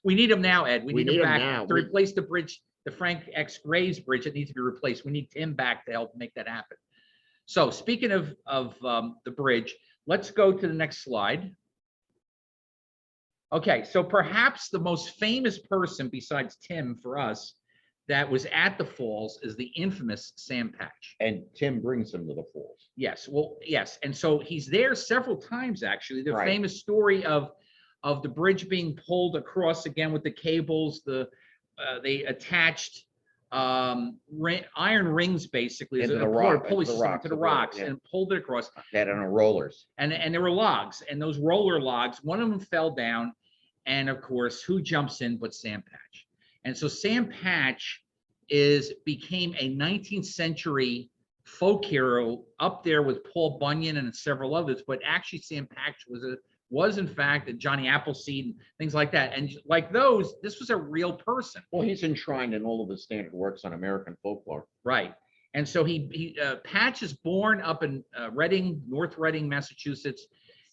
Speaker 1: We need them now, Ed. We need him back
Speaker 2: now.
Speaker 1: to replace the bridge, the Frank X. Graves bridge that needs to be replaced. We need Tim back to help make that happen. So speaking of the bridge, let's go to the next slide. Okay, so perhaps the most famous person besides Tim for us that was at the falls is the infamous Sam Patch.
Speaker 2: And Tim brings him to the falls.
Speaker 1: Yes, well, yes, and so he's there several times actually. The
Speaker 2: Right.
Speaker 1: famous story of the bridge being pulled across again with the cables. They attached iron rings basically
Speaker 2: Into
Speaker 1: as
Speaker 2: the
Speaker 1: a
Speaker 2: rock-
Speaker 1: pulley
Speaker 2: the
Speaker 1: system
Speaker 2: rocks,
Speaker 1: to the
Speaker 2: the
Speaker 1: rocks
Speaker 2: yeah.
Speaker 1: and pulled it across.
Speaker 2: That on rollers.
Speaker 1: And there were logs, and those roller logs, one of them fell down, and of course, who jumps in but Sam Patch? And so Sam Patch became a 19th century folk hero up there with Paul Bunyan and several others. But actually, Sam Patch was in fact a Johnny Appleseed and things like that. And like those, this was a real person.
Speaker 2: Well, he's enshrined in all of the standard works on American folklore.
Speaker 1: Right. And so Patch is born up in Reading, North Reading, Massachusetts.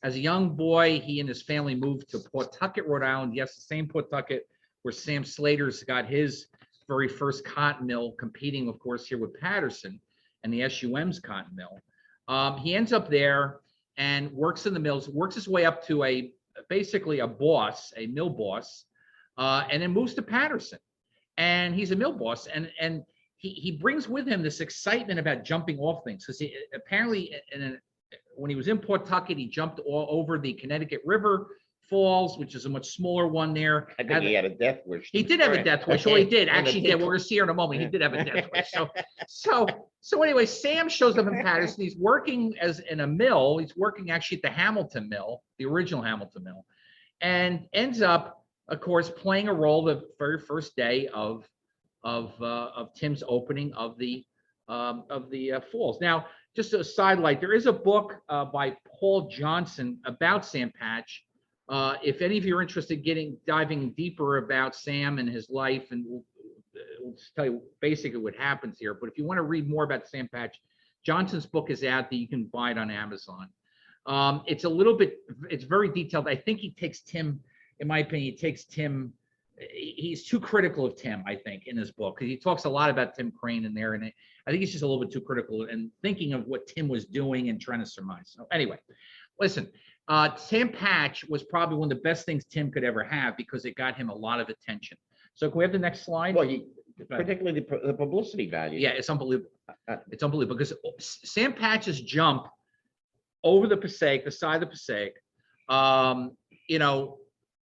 Speaker 1: As a young boy, he and his family moved to Pawtucket, Rhode Island. Yes, the same Pawtucket where Sam Slater's got his very first cotton mill, competing, of course, here with Paterson and the SUM's cotton mill. He ends up there and works in the mills, works his way up to basically a boss, a mill boss, and then moves to Paterson. And he's a mill boss, and he brings with him this excitement about jumping off things, because apparently when he was in Pawtucket, he jumped over the Connecticut River Falls, which is a much smaller one there.
Speaker 2: I think he had a death wish.
Speaker 1: He did have a death wish. Well, he did actually. We're going to see here in a moment.
Speaker 2: Yeah.
Speaker 1: He did have a death wish. So anyway, Sam shows up in Paterson. He's working in a mill. He's working actually at the Hamilton Mill, the original Hamilton Mill, and ends up, of course, playing a role the very first day of Tim's opening of the falls. Now, just a sidelight, there is a book by Paul Johnson about Sam Patch. If any of you are interested in diving deeper about Sam and his life, and we'll just tell you basically what happens here. But if you want to read more about Sam Patch, Johnson's book is out there. You can buy it on Amazon. It's very detailed. I think he takes Tim, in my opinion, he's too critical of Tim, I think, in his book, because he talks a lot about Tim Crane in there. And I think he's just a little bit too critical and thinking of what Tim was doing and trying to surmise. So anyway, listen. Sam Patch was probably one of the best things Tim could ever have, because it got him a lot of attention. So can we have the next slide?
Speaker 2: Well, particularly the publicity value.
Speaker 1: Yeah, it's unbelievable. It's unbelievable, because Sam Patch's jump over the Passaic, the side of the Passaic,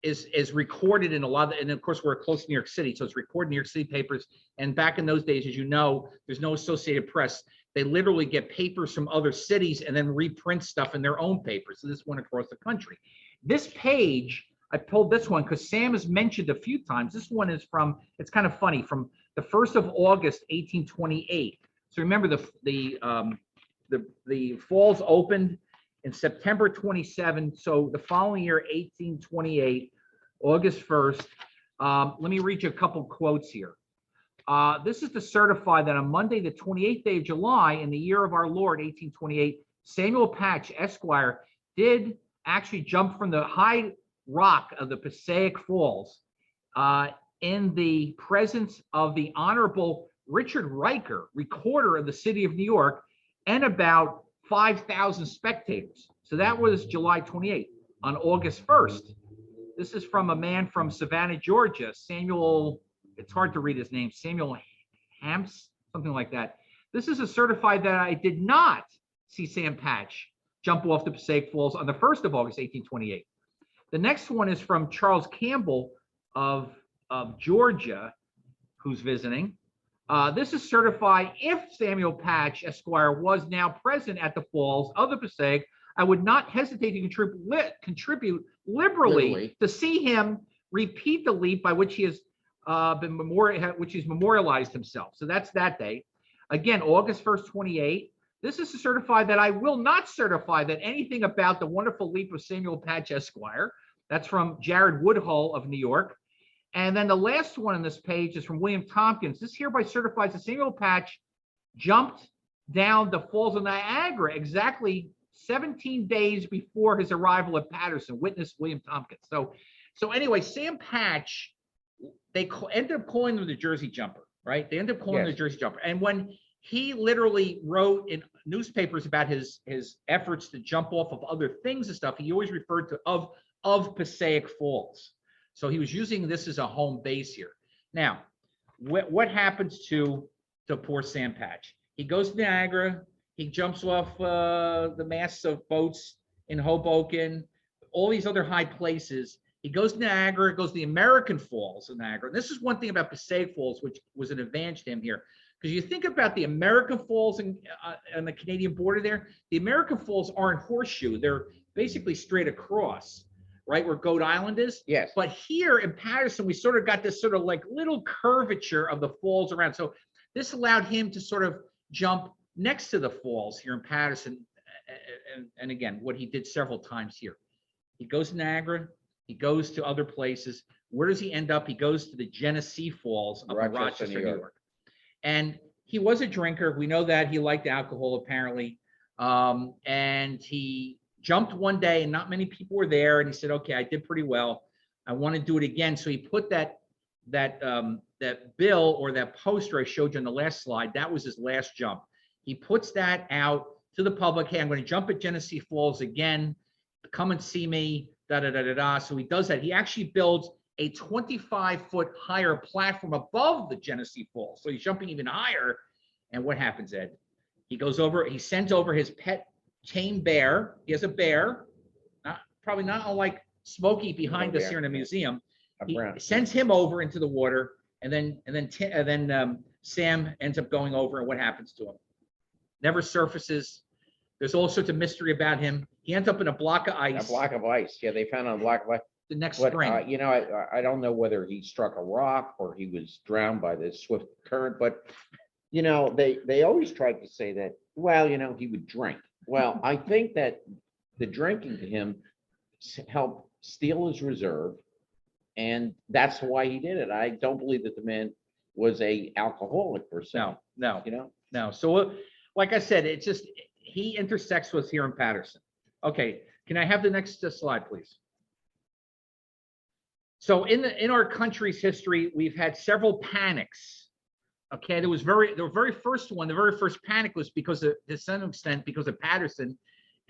Speaker 1: is recorded in a lot of, and of course we're close to New York City, so it's recorded in New York City papers. And back in those days, as you know, there's no Associated Press. They literally get papers from other cities and then reprint stuff in their own papers. So this went across the country. This page, I pulled this one because Sam has mentioned a few times. This one is from, it's kind of funny, from the 1st of August, 1828. So remember the falls opened in September 27. So the following year, 1828, August 1st. Let me read you a couple quotes here. This is to certify that on Monday, the 28th day of July, in the year of our Lord, 1828, Samuel Patch, Esquire, did actually jump from the high rock of the Passaic Falls in the presence of the Honorable Richard Riker, recorder of the city of New York, and about 5,000 spectators. So that was July 28th. On August 1st, this is from a man from Savannah, Georgia, Samuel. It's hard to read his name, Samuel Hamps, something like that. This is a certified that I did not see Sam Patch jump off the Passaic Falls on the 1st of August, 1828. The next one is from Charles Campbell of Georgia, who's visiting. This is certified if Samuel Patch, Esquire, was now present at the falls of the Passaic, I would not hesitate to contribute liberally to see him repeat the leap by which he has which he's memorialized himself. So that's that day. Again, August 1st, 28. This is to certify that I will not certify that anything about the wonderful leap of Samuel Patch, Esquire. That's from Jared Woodhull of New York. And then the last one on this page is from William Tompkins. This hereby certifies that Samuel Patch jumped down the Falls of Niagara exactly 17 days before his arrival at Paterson. Witness William Tompkins. So anyway, Sam Patch, they ended up calling him the Jersey Jumper, right? They ended up calling him the Jersey Jumper. And when he literally wrote in newspapers about his efforts to jump off of other things and stuff, he always referred to of Passaic Falls. So he was using this as a home base here. Now, what happens to poor Sam Patch? He goes to Niagara. He jumps off the masts of boats in Hoboken, all these other high places. He goes to Niagara, goes to the American Falls of Niagara. And this is one thing about Passaic Falls, which was an advantage to him here. Because you think about the American Falls and on the Canadian border there, the American Falls aren't horseshoe. They're basically straight across, right, where Goat Island is.
Speaker 2: Yes.
Speaker 1: But here in Paterson, we sort of got this sort of like little curvature of the falls around. So this allowed him to sort of jump next to the falls here in Paterson. And again, what he did several times here. He goes to Niagara. He goes to other places. Where does he end up? He goes to the Genesee Falls up in Rochester, New York. And he was a drinker. We know that. He liked alcohol, apparently. And he jumped one day, and not many people were there. And he said, okay, I did pretty well. I want to do it again. So he put that bill or that poster I showed you on the last slide. That was his last jump. He puts that out to the public. Hey, I'm going to jump at Genesee Falls again. Come and see me. Da, da, da, da, da. So he does that. He actually builds a 25-foot higher platform above the Genesee Falls. So he's jumping even higher. And what happens, Ed? He goes over, he sends over his pet tame bear. He has a bear, probably not unlike Smokey behind us here in the museum. He sends him over into the water, and then Sam ends up going over, and what happens to him? Never surfaces. There's all sorts of mystery about him. He ends up in a block of ice.
Speaker 2: A block of ice. Yeah, they found a block of ice.
Speaker 1: The next spring.
Speaker 2: You know, I don't know whether he struck a rock or he was drowned by the swift current, but you know, they always tried to say that, well, you know, he would drink. Well, I think that the drinking to him helped steal his reserve, and that's why he did it. I don't believe that the man was a alcoholic per se.
Speaker 1: No,
Speaker 2: you know,
Speaker 1: no. So, like I said, it's just he intersects with here in Paterson. Okay, can I have the next slide, please? So in our country's history, we've had several panics. Okay, the very first panic was because of, to some extent, because of Paterson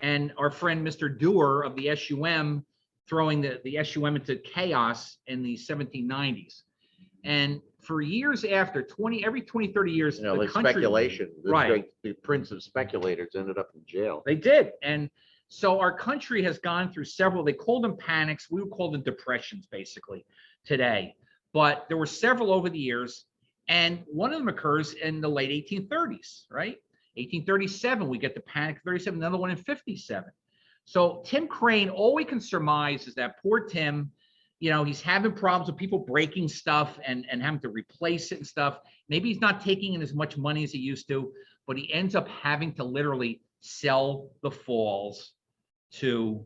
Speaker 1: and our friend Mr. Dewar of the SUM throwing the SUM into chaos in the 1790s. And for years after, every 20, 30 years,
Speaker 2: you know,
Speaker 1: the
Speaker 2: country, speculation,
Speaker 1: right?
Speaker 2: The prince of speculators ended up in jail.
Speaker 1: They did, and so our country has gone through several. They called them panics. We would call them depressions, basically, today. But there were several over the years. And one of them occurs in the late 1830s, right? 1837, we get the Panic of 37, another one in 57. So Tim Crane, all we can surmise is that poor Tim, you know, he's having problems with people breaking stuff and having to replace it and stuff. Maybe he's not taking in as much money as he used to, but he ends up having to literally sell the falls to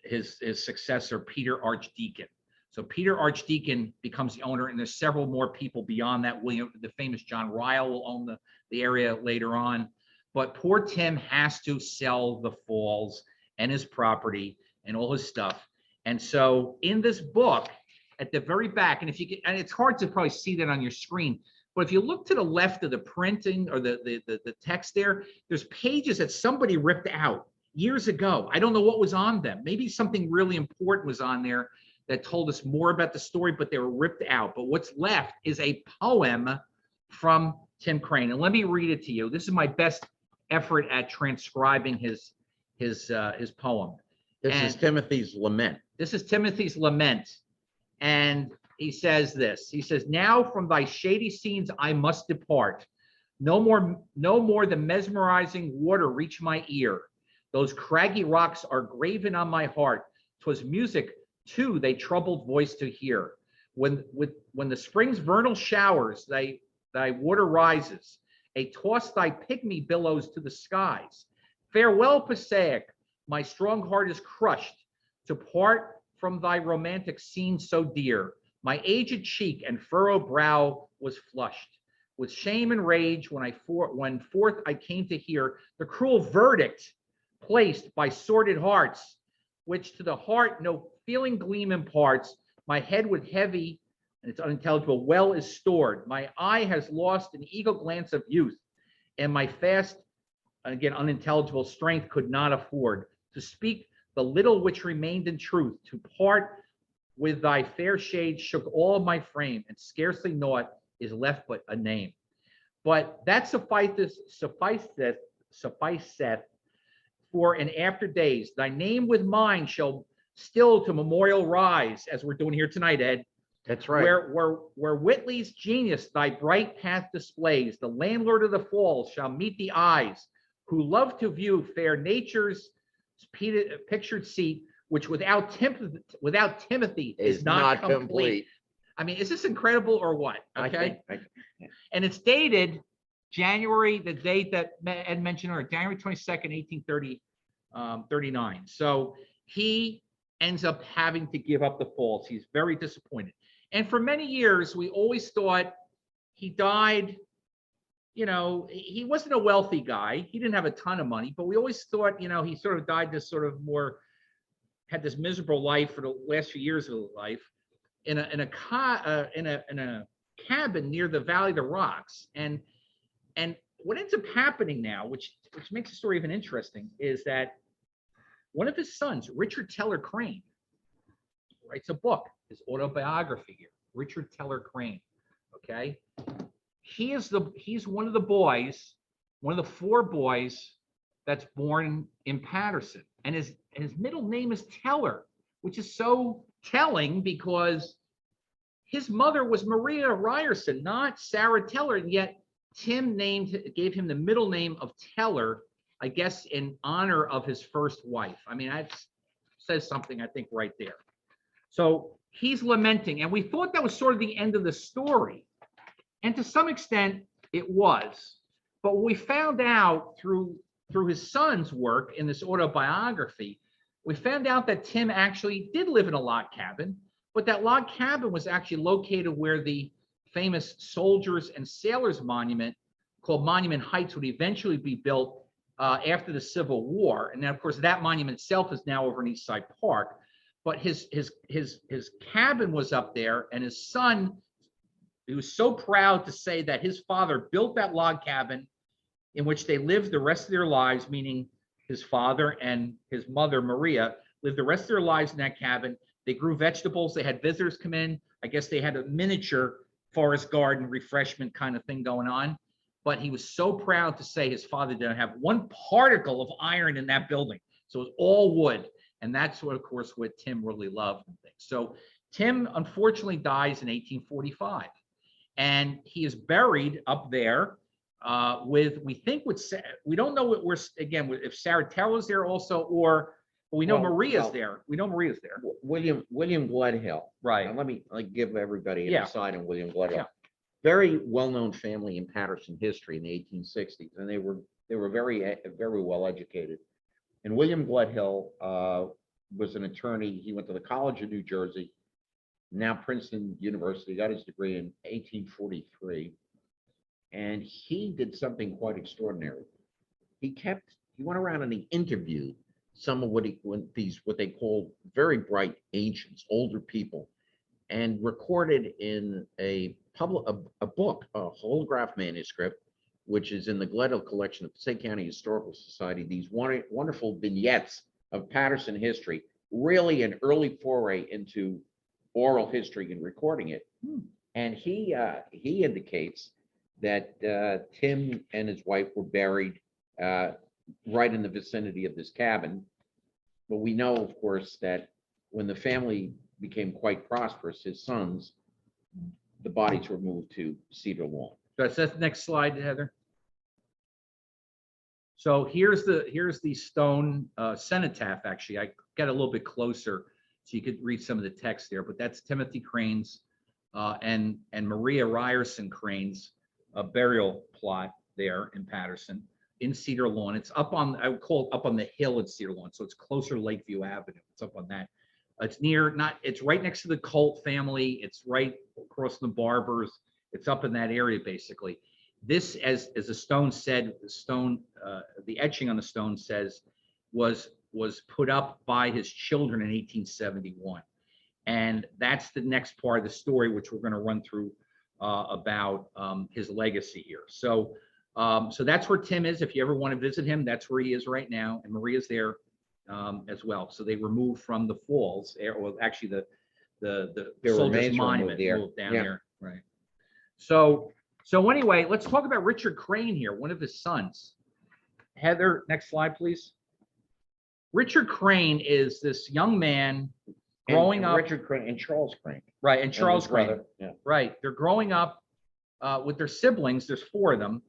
Speaker 1: his successor, Peter Archdeacon. So Peter Archdeacon becomes the owner, and there's several more people beyond that. The famous John Ryle will own the area later on. But poor Tim has to sell the falls and his property and all his stuff. And so in this book, at the very back, and it's hard to probably see that on your screen, but if you look to the left of the printing or the text there, there's pages that somebody ripped out years ago. I don't know what was on them. Maybe something really important was on there that told us more about the story, but they were ripped out. But what's left is a poem from Tim Crane. And let me read it to you. This is my best effort at transcribing his poem.
Speaker 2: This is Timothy's lament.
Speaker 1: This is Timothy's lament. And he says this. He says, now from thy shady scenes I must depart. No more the mesmerizing water reach my ear. Those craggy rocks are graven on my heart. 'Twas music too, they troubled voice to hear. When the spring's vernal showers, thy water rises, toss thy pygmy billows to the skies. Farewell, Passaic, my strong heart is crushed, to part from thy romantic scene so dear. My aged cheek and furrowed brow was flushed. with shame and rage when forth I came to hear the cruel verdict placed by sordid hearts, which to the heart no feeling gleam imparts. My head with heavy, and it's unintelligible, well is stored. My eye has lost an eagle glance of youth, and my fast, again, unintelligible strength could not afford to speak the little which remained in truth. To part with thy fair shade shook all my frame, and scarcely naught is left but a name. But that sufficeth for in after days. Thy name with mine shall still to memorial rise, as we're doing here tonight, Ed.
Speaker 2: That's right.
Speaker 1: Where Whitley's genius thy bright path displays, the landlord of the falls shall meet the eyes who love to view fair nature's pictured seat, which without Timothy is not complete. I mean, is this incredible or what? Okay. And it's dated January, the date that Ed mentioned earlier, January 22nd, 1839. So he ends up having to give up the falls. He's very disappointed. And for many years, we always thought he died, you know, he wasn't a wealthy guy. He didn't have a ton of money, but we always thought, you know, he sort of died this sort of more, had this miserable life for the last few years of his life in a cabin near the Valley of the Rocks. And what ends up happening now, which makes the story even interesting, is that one of his sons, Richard Teller Crane, writes a book, his autobiography here, Richard Teller Crane. Okay, he's one of the boys, one of the 4 boys that's born in Paterson, and his middle name is Teller, which is so telling because his mother was Maria Ryerson, not Sarah Teller, and yet Tim gave him the middle name of Teller, I guess, in honor of his first wife. I mean, that says something, I think, right there. So he's lamenting, and we thought that was sort of the end of the story. And to some extent, it was. But what we found out through his son's work in this autobiography, we found out that Tim actually did live in a log cabin, but that log cabin was actually located where the famous Soldiers and Sailors Monument, called Monument Heights, would eventually be built after the Civil War. And then, of course, that monument itself is now over in East Side Park. But his cabin was up there, and his son, he was so proud to say that his father built that log cabin in which they lived the rest of their lives, meaning his father and his mother, Maria, lived the rest of their lives in that cabin. They grew vegetables. They had visitors come in. I guess they had a miniature forest garden refreshment kind of thing going on. But he was so proud to say his father didn't have one particle of iron in that building. So it was all wood. And that's what, of course, what Tim really loved and things. So Tim unfortunately dies in 1845. And he is buried up there with, we don't know what if Sarah Teller's there also, or we know Maria's there. We know Maria's there.
Speaker 2: William Gledhill.
Speaker 1: Right.
Speaker 2: Now, let me give everybody an aside on William Gledhill.
Speaker 1: Yeah.
Speaker 2: Very well-known family in Paterson history in the 1860s, and they were very well educated. And William Gledhill was an attorney. He went to the College of New Jersey, now Princeton University, got his degree in 1843. And he did something quite extraordinary. He went around and he interviewed some of what they called very bright ancients, older people, and recorded in a book, a holograph manuscript, which is in the Gledhill collection of Passaic County Historical Society, these wonderful vignettes of Paterson history, really an early foray into oral history and recording it. And he indicates that Tim and his wife were buried right in the vicinity of this cabin. But we know, of course, that when the family became quite prosperous, his sons, the bodies were moved to Cedar Lawn.
Speaker 1: That's the next slide, Heather. So here's the stone cenotaph. Actually, I got a little bit closer so you could read some of the text there. But that's Timothy Crane's and Maria Ryerson Crane's burial plot there in Paterson in Cedar Lawn. It's up on, I would call it up on the hill at Cedar Lawn, so it's closer to Lakeview Avenue. It's up on that. It's right next to the Colt family. It's right across from the Barbers. It's up in that area basically. This, as the stone said, the etching on the stone says, was put up by his children in 1871, and that's the next part of the story, which we're going to run through about his legacy here. So that's where Tim is. If you ever want to visit him, that's where he is right now, and Maria's there as well. So they were moved from the falls, well, actually the soldiers' monument moved down there, right? So anyway, let's talk about Richard Crane here, one of his sons. Heather, next slide, please. Richard Crane is this young man growing up.
Speaker 2: Richard Crane and Charles Crane.
Speaker 1: Right, and Charles Crane.
Speaker 2: Yeah.
Speaker 1: Right, they're growing up with their siblings. There's 4 of them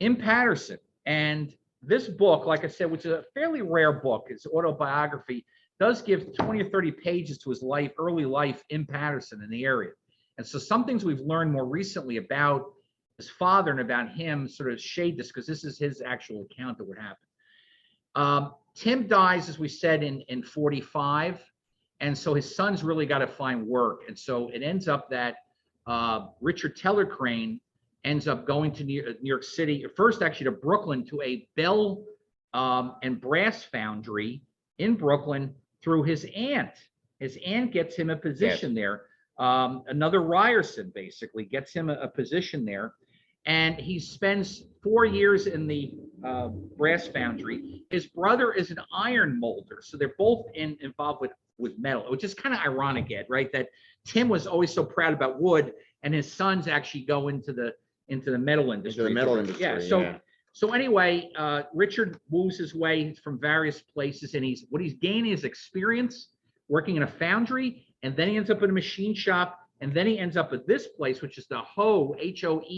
Speaker 1: in Paterson. And this book, like I said, which is a fairly rare book, his autobiography, does give 20 or 30 pages to his life, early life in Paterson in the area. And so some things we've learned more recently about his father and about him sort of shade this, because this is his actual account of what happened. Tim dies, as we said, in 45. And so his son's really got to find work. And so it ends up that Richard Teller Crane ends up going to New York City, first actually to Brooklyn, to a bell and brass foundry in Brooklyn through his aunt. His aunt gets him a position there. Another Ryerson basically gets him a position there. And he spends 4 years in the brass foundry. His brother is an iron molder. So they're both involved with metal, which is kind of ironic, Ed, right? That Tim was always so proud about wood, and his sons actually go into the metal industry.
Speaker 2: Into the metal industry.
Speaker 1: Yeah. So anyway, Richard moves his way from various places, and he's gaining is experience working in a foundry, and then he ends up in a machine shop, and then he ends up at this place, which is the Hoe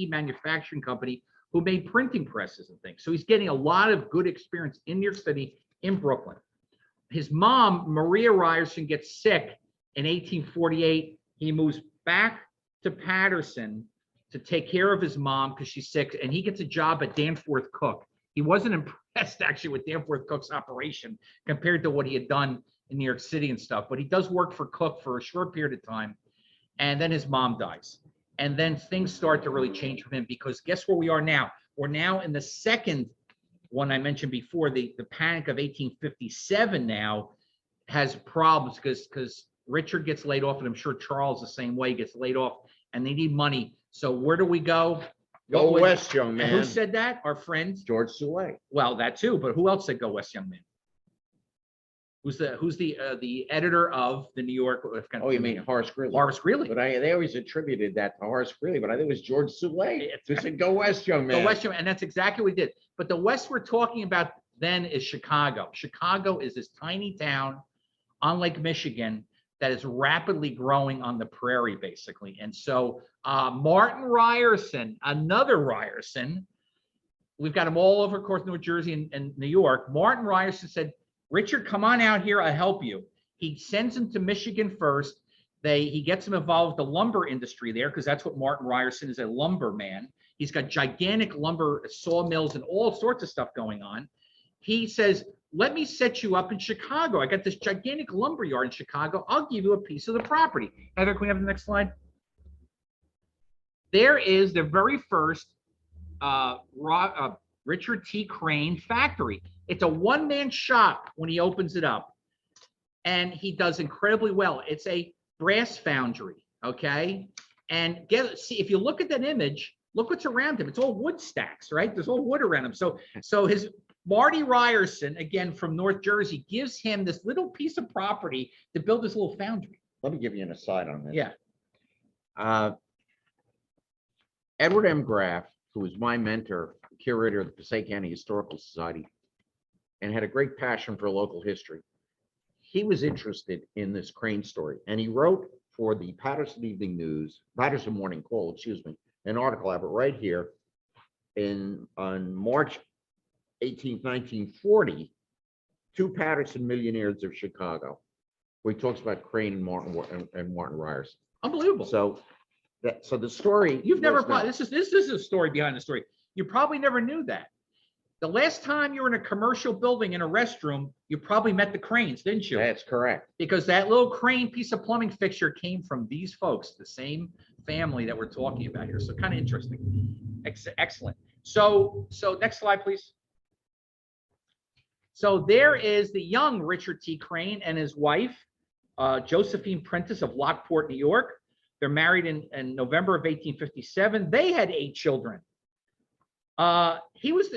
Speaker 1: manufacturing company, who made printing presses and things. So he's getting a lot of good experience in New York City, in Brooklyn. His mom, Maria Ryerson, gets sick in 1848. He moves back to Paterson to take care of his mom because she's sick, and he gets a job at Danforth Cook. He wasn't impressed actually with Danforth Cook's operation compared to what he had done in New York City and stuff, but he does work for Cook for a short period of time, and then his mom dies. And then things start to really change for him, because guess where we are now? We're now in the second one I mentioned before. The Panic of 1857 now has problems because Richard gets laid off, and I'm sure Charles the same way gets laid off, and they need money. So where do we go?
Speaker 2: Go west, young man.
Speaker 1: Who said that? Our friend
Speaker 2: George Soule.
Speaker 1: Well, that too, but who else said go west, young man? Who's the editor of the New York?
Speaker 2: Oh, you mean Horace Greeley?
Speaker 1: Horace Greeley.
Speaker 2: But they always attributed that to Horace Greeley, but I think it was George Soule who said, "Go west, young man."
Speaker 1: Go west, young man, and that's exactly what we did. But the west we're talking about then is Chicago. Chicago is this tiny town on Lake Michigan that is rapidly growing on the prairie, basically. And so Martin Ryerson, another Ryerson, we've got them all over, of course, New Jersey and New York. Martin Ryerson said, "Richard, come on out here. I'll help you." He sends him to Michigan first. He gets him involved with the lumber industry there, because that's what Martin Ryerson is, a lumber man. He's got gigantic lumber sawmills and all sorts of stuff going on. He says, "Let me set you up in Chicago. I got this gigantic lumber yard in Chicago. I'll give you a piece of the property." Heather, can we have the next slide? There is the very first Richard T. Crane factory. It's a one-man shop when he opens it up, and he does incredibly well. It's a brass foundry, okay? And see, if you look at that image, look what's around him. It's all wood stacks, right? There's all wood around him. So his Marty Ryerson, again from North Jersey, gives him this little piece of property to build this little foundry.
Speaker 2: Let me give you an aside on this.
Speaker 1: Yeah.
Speaker 2: Edward M. Graff, who was my mentor, curator of the Passaic County Historical Society, and had a great passion for local history. He was interested in this Crane story, and he wrote for the Paterson Morning Call, an article I have it right here on March 18th, 1940, Two Paterson Millionaires of Chicago, where he talks about Crane and Martin Ryerson.
Speaker 1: Unbelievable.
Speaker 2: So the story
Speaker 1: you've never this is a story behind the story. You probably never knew that. The last time you were in a commercial building in a restroom, you probably met the Cranes, didn't you?
Speaker 2: That's correct.
Speaker 1: Because that little Crane piece of plumbing fixture came from these folks, the same family that we're talking about here. So kind of interesting. Excellent. So next slide, please. So there is the young Richard T. Crane and his wife, Josephine Prentice of Lockport, New York. They're married in November of 1857. They had 8 children. She was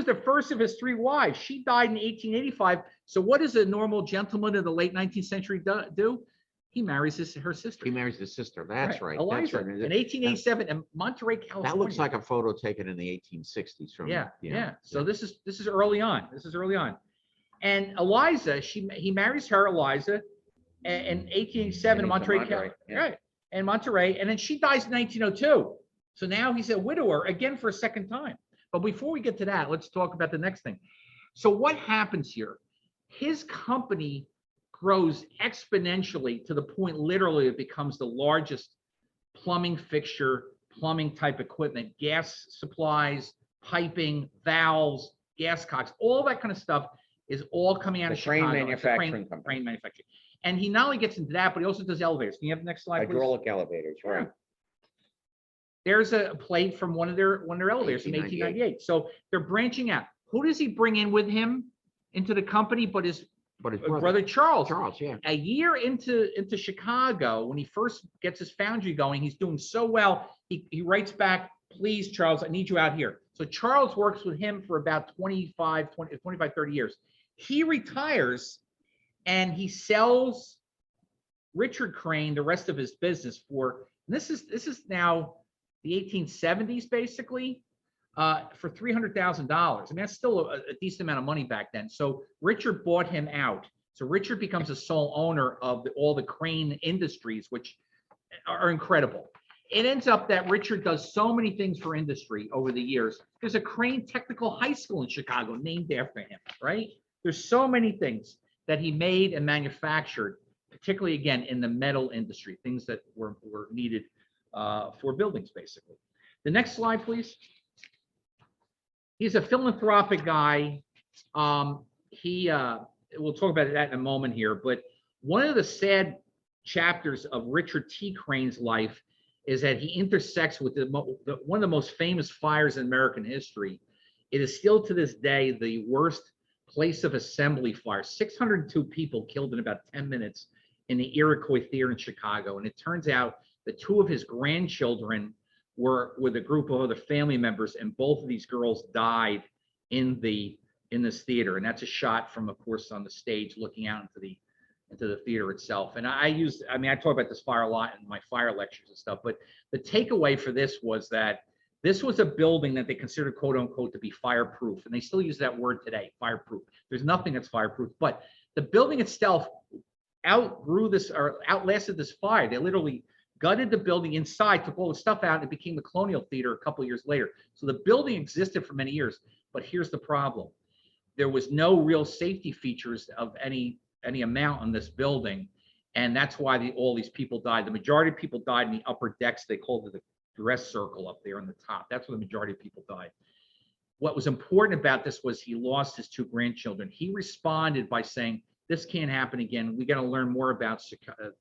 Speaker 1: the first of his 3 wives. She died in 1885. So what does a normal gentleman of the late 19th century do? He marries her sister.
Speaker 2: He marries his sister. That's right.
Speaker 1: Eliza,
Speaker 2: That's right.
Speaker 1: in 1887 in Monterey, California.
Speaker 2: That looks like a photo taken in the 1860s from.
Speaker 1: Yeah. So this is early on. And Eliza, he marries her, Eliza, in 1887 in Monterey, California. Right. In Monterey, and then she dies in 1902. So now he's a widower again for a second time. But before we get to that, let's talk about the next thing. So what happens here? His company grows exponentially to the point literally it becomes the largest plumbing fixture, plumbing type equipment, gas supplies, piping, valves, gas cocks, all that kind of stuff is all coming out of Chicago.
Speaker 2: Crane manufacturing company.
Speaker 1: Crane manufacturing. And he not only gets into that, but he also does elevators. Can you have the next slide, please?
Speaker 2: Hydraulic elevators, right.
Speaker 1: There's a plate from one of their elevators from 1898. So they're branching out. Who does he bring in with him into the company but his brother Charles?
Speaker 2: Charles, yeah.
Speaker 1: A year into Chicago, when he first gets his foundry going, he's doing so well, he writes back, please, Charles, I need you out here. So Charles works with him for about 25, 30 years. He retires and he sells Richard Crane the rest of his business for, and this is now the 1870s basically, for $300,000. I mean, that's still a decent amount of money back then. So Richard bought him out. So Richard becomes a sole owner of all the crane industries, which are incredible. It ends up that Richard does so many things for industry over the years. There's a Crane Technical High School in Chicago named after him, right? There's so many things that he made and manufactured, particularly again in the metal industry, things that were needed for buildings, basically. The next slide, please. He's a philanthropic guy. We'll talk about that in a moment here, but one of the sad chapters of Richard T. Crane's life is that he intersects with one of the most famous fires in American history. It is still to this day the worst place of assembly fire. 602 people killed in about 10 minutes in the Iroquois Theater in Chicago. And it turns out that 2 of his grandchildren were with a group of other family members, and both of these girls died in this theater. And that's a shot from, of course, on the stage looking out into the theater itself. And I talk about this fire a lot in my fire lectures and stuff, but the takeaway for this was that this was a building that they considered, quote unquote, to be fireproof. And they still use that word today, fireproof. There's nothing that's fireproof, but the building itself outlasted this fire. They literally gutted the building inside, took all the stuff out, and it became the Colonial Theater a couple of years later. So the building existed for many years, but here's the problem. There was no real safety features of any amount on this building, and that's why all these people died. The majority of people died in the upper decks. They called it the dress circle up there on the top. That's where the majority of people died. What was important about this was he lost his 2 grandchildren. He responded by saying, this can't happen again. We got to learn more about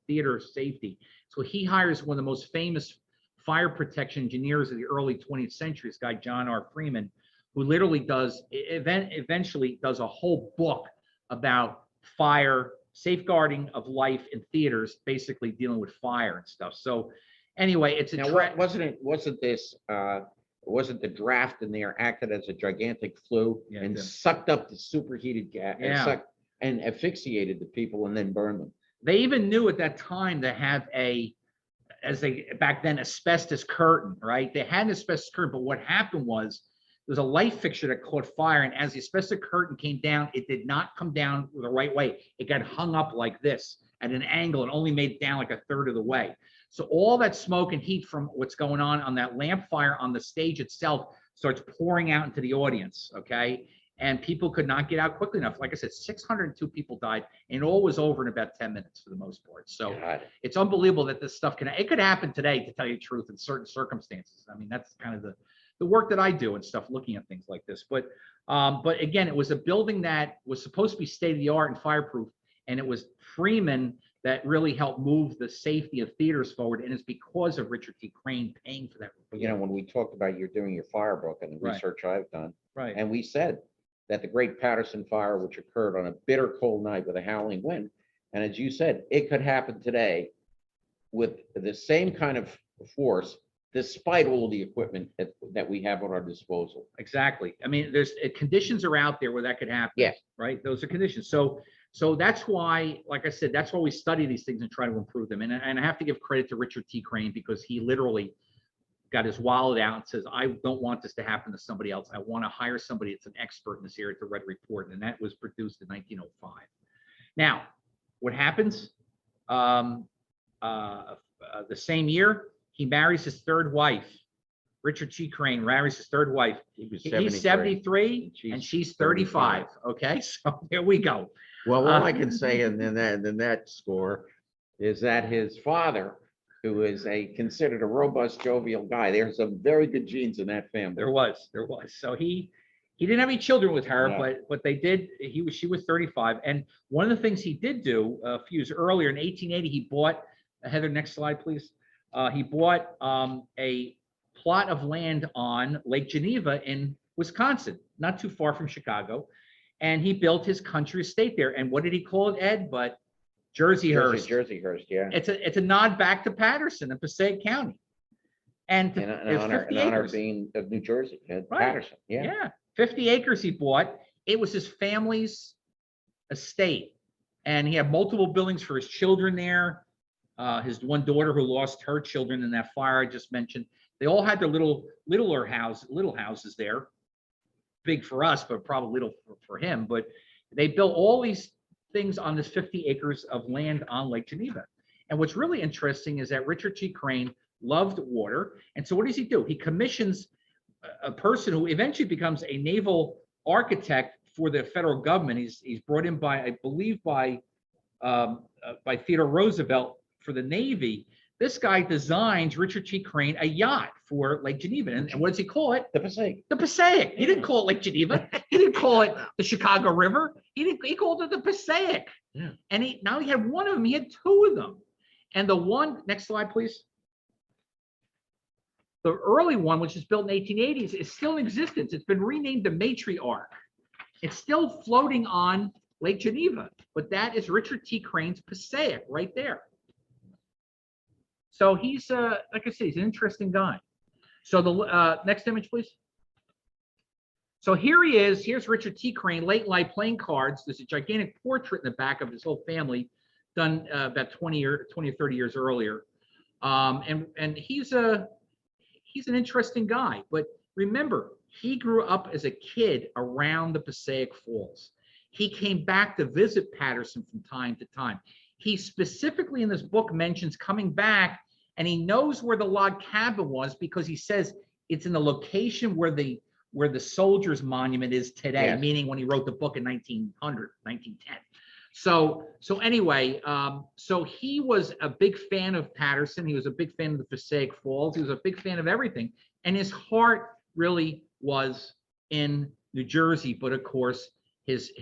Speaker 1: theater safety. So he hires one of the most famous fire protection engineers of the early 20th century, this guy, John R. Freeman, who literally eventually does a whole book about fire, safeguarding of life in theaters, basically dealing with fire and stuff. So anyway, it's wasn't the draft in there acted as a gigantic flue and sucked up the superheated gas and asphyxiated the people and then burned them. They even knew at that time to have back then, asbestos curtain, right? They had an asbestos curtain, but what happened was there's a light fixture that caught fire, and as the asbestos curtain came down, it did not come down the right way. It got hung up like this at an angle and only made it down like a third of the way. So all that smoke and heat from what's going on that lamp fire on the stage itself starts pouring out into the audience, okay? And people could not get out quickly enough. Like I said, 602 people died, and it all was over in about 10 minutes for the most part. So it's unbelievable that this stuff it could happen today, to tell you the truth, in certain circumstances. I mean, that's kind of the work that I do and stuff, looking at things like this. But again, it was a building that was supposed to be state of the art and fireproof, and it was Freeman that really helped move the safety of theaters forward, and it's because of Richard T. Crane paying for that.
Speaker 2: You know, when we talked about you're doing your fire book and the
Speaker 1: Right.
Speaker 2: research I've done,
Speaker 1: Right.
Speaker 2: and we said that the Great Paterson Fire, which occurred on a bitter cold night with a howling wind, and as you said, it could happen today with the same kind of force, despite all of the equipment that we have at our disposal.
Speaker 1: Exactly. I mean, there's conditions are out there where that could happen.
Speaker 2: Yes.
Speaker 1: Right. Those are conditions. So that's why, like I said, that's why we study these things and try to improve them. And I have to give credit to Richard T. Crane, because he literally got his wallet out and says, I don't want this to happen to somebody else. I want to hire somebody that's an expert in this area to write a report. And that was produced in 1905. Now, what happens? The same year, he marries his third wife. Richard T. Crane marries his third wife. He's 73 and she's 35. Okay, so there we go.
Speaker 2: Well, all I can say in that score is that his father, who is considered a robust, jovial guy, there's some very good genes in that family.
Speaker 1: There was. So he didn't have any children with her,
Speaker 2: No.
Speaker 1: but they did. She was 35, and one of the things he did do a few years earlier in 1880, he bought. Heather, next slide, please. He bought a plot of land on Lake Geneva in Wisconsin, not too far from Chicago, and he built his country estate there. And what did he call it, Ed? But Jerseyhurst.
Speaker 2: Jerseyhurst, yeah.
Speaker 1: It's a nod back to Paterson in Passaic County. And
Speaker 2: In honor of being of New Jersey,
Speaker 1: Right.
Speaker 2: Paterson, yeah.
Speaker 1: Yeah, 50 acres he bought. It was his family's estate, and he had multiple buildings for his children there. His one daughter who lost her children in that fire I just mentioned. They all had their little houses there. Big for us, but probably little for him. But they built all these things on this 50 acres of land on Lake Geneva. And what's really interesting is that Richard T. Crane loved water. And so what does he do? He commissions a person who eventually becomes a naval architect for the federal government. He's brought in by, I believe, by Theodore Roosevelt for the Navy. This guy designs, Richard T. Crane, a yacht for Lake Geneva. And what does he call it?
Speaker 2: The Passaic.
Speaker 1: The Passaic. He didn't call it Lake Geneva. He didn't call it the Chicago River. He called it the Passaic.
Speaker 2: Yeah.
Speaker 1: And he had one of them. He had two of them. And the one, next slide, please. The early one, which is built in 1880s, is still in existence. It's been renamed the Matriarch. It's still floating on Lake Geneva, but that is Richard T. Crane's Passaic right there. So he's, like I said, he's an interesting guy. So the next image, please. So here he is. Here's Richard T. Crane, late life, playing cards. There's a gigantic portrait in the back of his whole family, done about 20 or 30 years earlier. And he's an interesting guy. But remember, he grew up as a kid around the Passaic Falls. He came back to visit Paterson from time to time. He specifically in this book mentions coming back, and he knows where the log cabin was because he says it's in the location where the soldiers' monument is today,
Speaker 2: Yes.
Speaker 1: meaning when he wrote the book in 1910. So anyway, so he was a big fan of Paterson. He was a big fan of the Passaic Falls. He was a big fan of everything, and his heart really was in New Jersey. But of course, his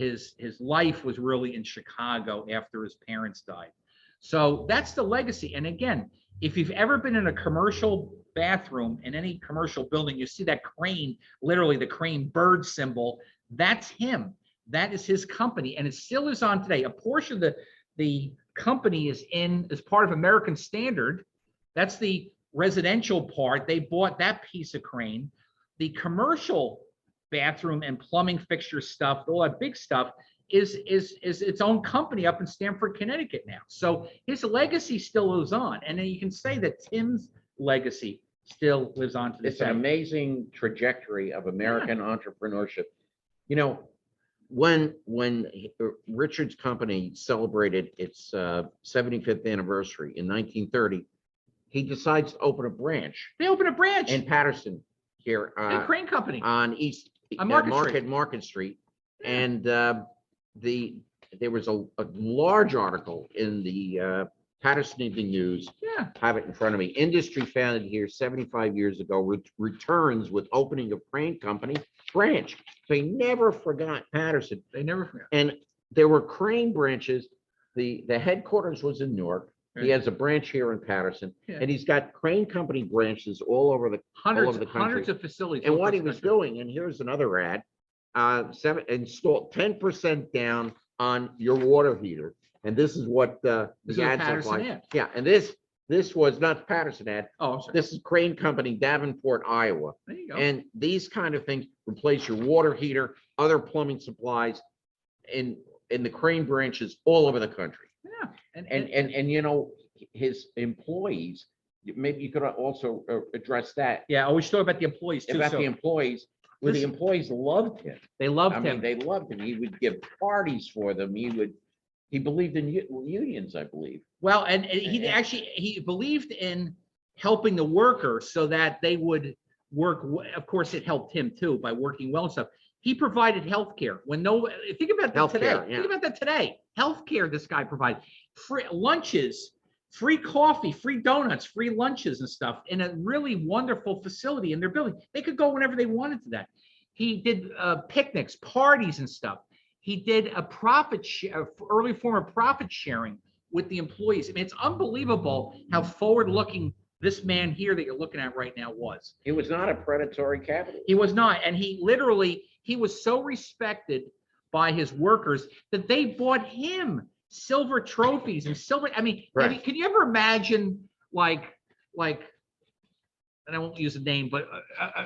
Speaker 1: life was really in Chicago after his parents died. So that's the legacy. And again, if you've ever been in a commercial bathroom in any commercial building, you see that crane, literally the crane bird symbol. That's him. That is his company, and it still is on today. A portion of the company is part of American Standard. That's the residential part. They bought that piece of Crane. The commercial bathroom and plumbing fixture stuff, all that big stuff, is its own company up in Stamford, Connecticut now. So his legacy still lives on, and then you can say that Tim's legacy still lives on to this
Speaker 2: It's an
Speaker 1: day.
Speaker 2: amazing trajectory of American entrepreneurship. You know, when Richard's company celebrated its 75th anniversary in 1930, he decides to open a branch
Speaker 1: They opened a branch
Speaker 2: in Paterson here
Speaker 1: in Crane Company.
Speaker 2: on East
Speaker 1: On Market
Speaker 2: Market Street, and there was a large article in the Paterson Evening News.
Speaker 1: Yeah.
Speaker 2: Have it in front of me. Industry founded here 75 years ago returns with opening of Crane Company branch. They never forgot Paterson.
Speaker 1: They never forgot.
Speaker 2: And there were Crane branches the headquarters was in Newark. He
Speaker 1: Right.
Speaker 2: has a branch here in Patterson,
Speaker 1: Yeah.
Speaker 2: and he's got Crane Company branches all over the
Speaker 1: Hundreds,
Speaker 2: the country.
Speaker 1: hundreds of facilities.
Speaker 2: And
Speaker 1: all
Speaker 2: what he
Speaker 1: across
Speaker 2: was
Speaker 1: the country.
Speaker 2: doing, and here's another ad, install 10% down on your water heater. And this is what
Speaker 1: This is
Speaker 2: the
Speaker 1: a
Speaker 2: ads look
Speaker 1: Paterson
Speaker 2: like.
Speaker 1: ad.
Speaker 2: Yeah, and this was not Patterson ad.
Speaker 1: Oh, I'm sorry.
Speaker 2: This is Crane Company, Davenport, Iowa.
Speaker 1: There you go.
Speaker 2: And these kind of things replace your water heater, other plumbing supplies in the Crane branches all over the country.
Speaker 1: Yeah.
Speaker 2: And you know, his employees, maybe you could also address that
Speaker 1: Yeah, I always talk about the employees too.
Speaker 2: about
Speaker 1: So
Speaker 2: the employees, where the
Speaker 1: this-
Speaker 2: employees loved him.
Speaker 1: they loved
Speaker 2: I
Speaker 1: him.
Speaker 2: mean, they loved him. He would give parties for them. He believed in unions, I believe.
Speaker 1: Well, and he believed in helping the workers so that they would work. Of course, it helped him too by working well and stuff. He provided health care when think about that today.
Speaker 2: Healthcare, yeah.
Speaker 1: Think about that today. Health care this guy provided. Free lunches, free coffee, free donuts, free lunches and stuff in a really wonderful facility in their building. They could go whenever they wanted to that. He did picnics, parties and stuff. He did a early form of profit sharing with the employees. I mean, it's unbelievable how forward-looking this man here that you're looking at right now was.
Speaker 2: He was not a predatory capitalist.
Speaker 1: He was not, and he was so respected by his workers that they bought him silver trophies and silver. I mean,
Speaker 2: Right.
Speaker 1: can you ever imagine like, and I won't use a name, but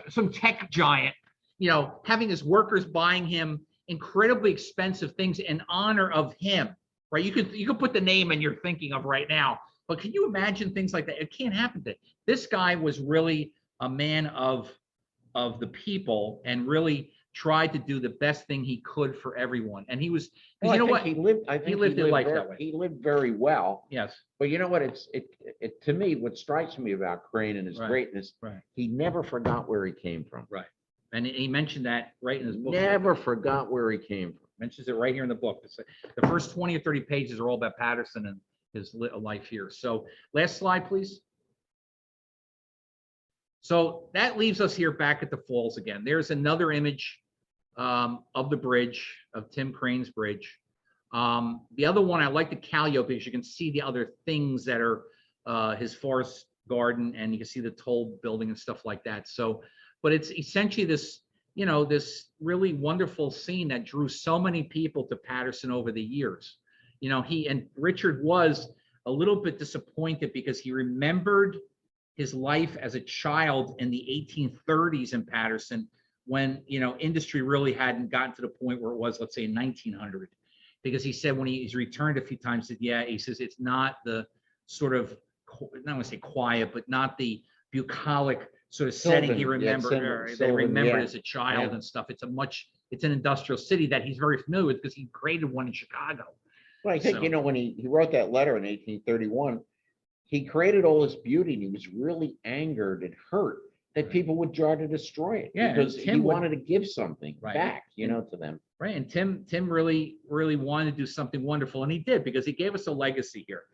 Speaker 1: some tech giant, you know, having his workers buying him incredibly expensive things in honor of him, right? You could put the name in you're thinking of right now, but can you imagine things like that? It can't happen. This guy was really a man of the people and really tried to do the best thing he could for everyone. And he was,
Speaker 2: Well,
Speaker 1: you know what?
Speaker 2: He lived. I think
Speaker 1: he lived his life
Speaker 2: very,
Speaker 1: that way.
Speaker 2: He lived very well.
Speaker 1: Yes.
Speaker 2: But you know what? It to me, what strikes me about Crane and his
Speaker 1: Right.
Speaker 2: greatness,
Speaker 1: Right.
Speaker 2: he never forgot where he came from.
Speaker 1: Right. And he mentioned that right in his book.
Speaker 2: Never forgot where he came from.
Speaker 1: Mentions it right here in the book. The first 20 or 30 pages are all about Paterson and his life here. So last slide, please. So that leaves us here back at the falls again. There's another image of the bridge, of Tim Crane's bridge. The other one, I like the Calliope because you can see the other things that are his forest garden, and you can see the toll building and stuff like that. So, but it's essentially this, you know, this really wonderful scene that drew so many people to Paterson over the years. You know, Richard was a little bit disappointed because he remembered his life as a child in the 1830s in Paterson, when, you know, industry really hadn't gotten to the point where it was, let's say, in 1900. Because he said when he's returned a few times, he says it's not the sort of, I don't want to say quiet, but not the bucolic sort of setting he remembered. They remembered as a child and stuff. It's an industrial city that he's very familiar with because he created one in Chicago.
Speaker 2: Well, I think, you know, when he wrote that letter in 1831, he created all this beauty and he was really angered and hurt that people would try to destroy it.
Speaker 1: Yeah,
Speaker 2: because he wanted to give something
Speaker 1: Right.
Speaker 2: back, you know, to them.
Speaker 1: Right. And Tim really wanted to do something wonderful, and he did, because he gave us a legacy here.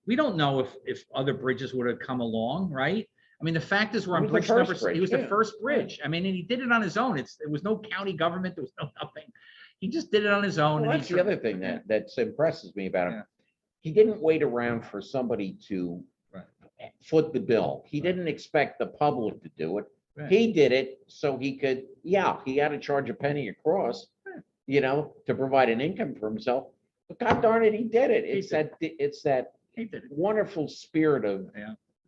Speaker 1: We don't know if other bridges would have come along, right? I mean, the fact is we're on bridge number, he was the first bridge. I mean, and he did it on his own. There was no county government, there was no nothing. He just did it on his own.
Speaker 2: Well,
Speaker 1: and
Speaker 2: that's the other thing that impresses me about him.
Speaker 1: Yeah.
Speaker 2: He didn't wait around for somebody to foot the bill. He didn't expect the public to do it.
Speaker 1: Right.
Speaker 2: He did it so he could, he had to charge a penny across, you know, to provide an income for himself. But God darn it, he did it. It's that
Speaker 1: He did it.
Speaker 2: wonderful spirit of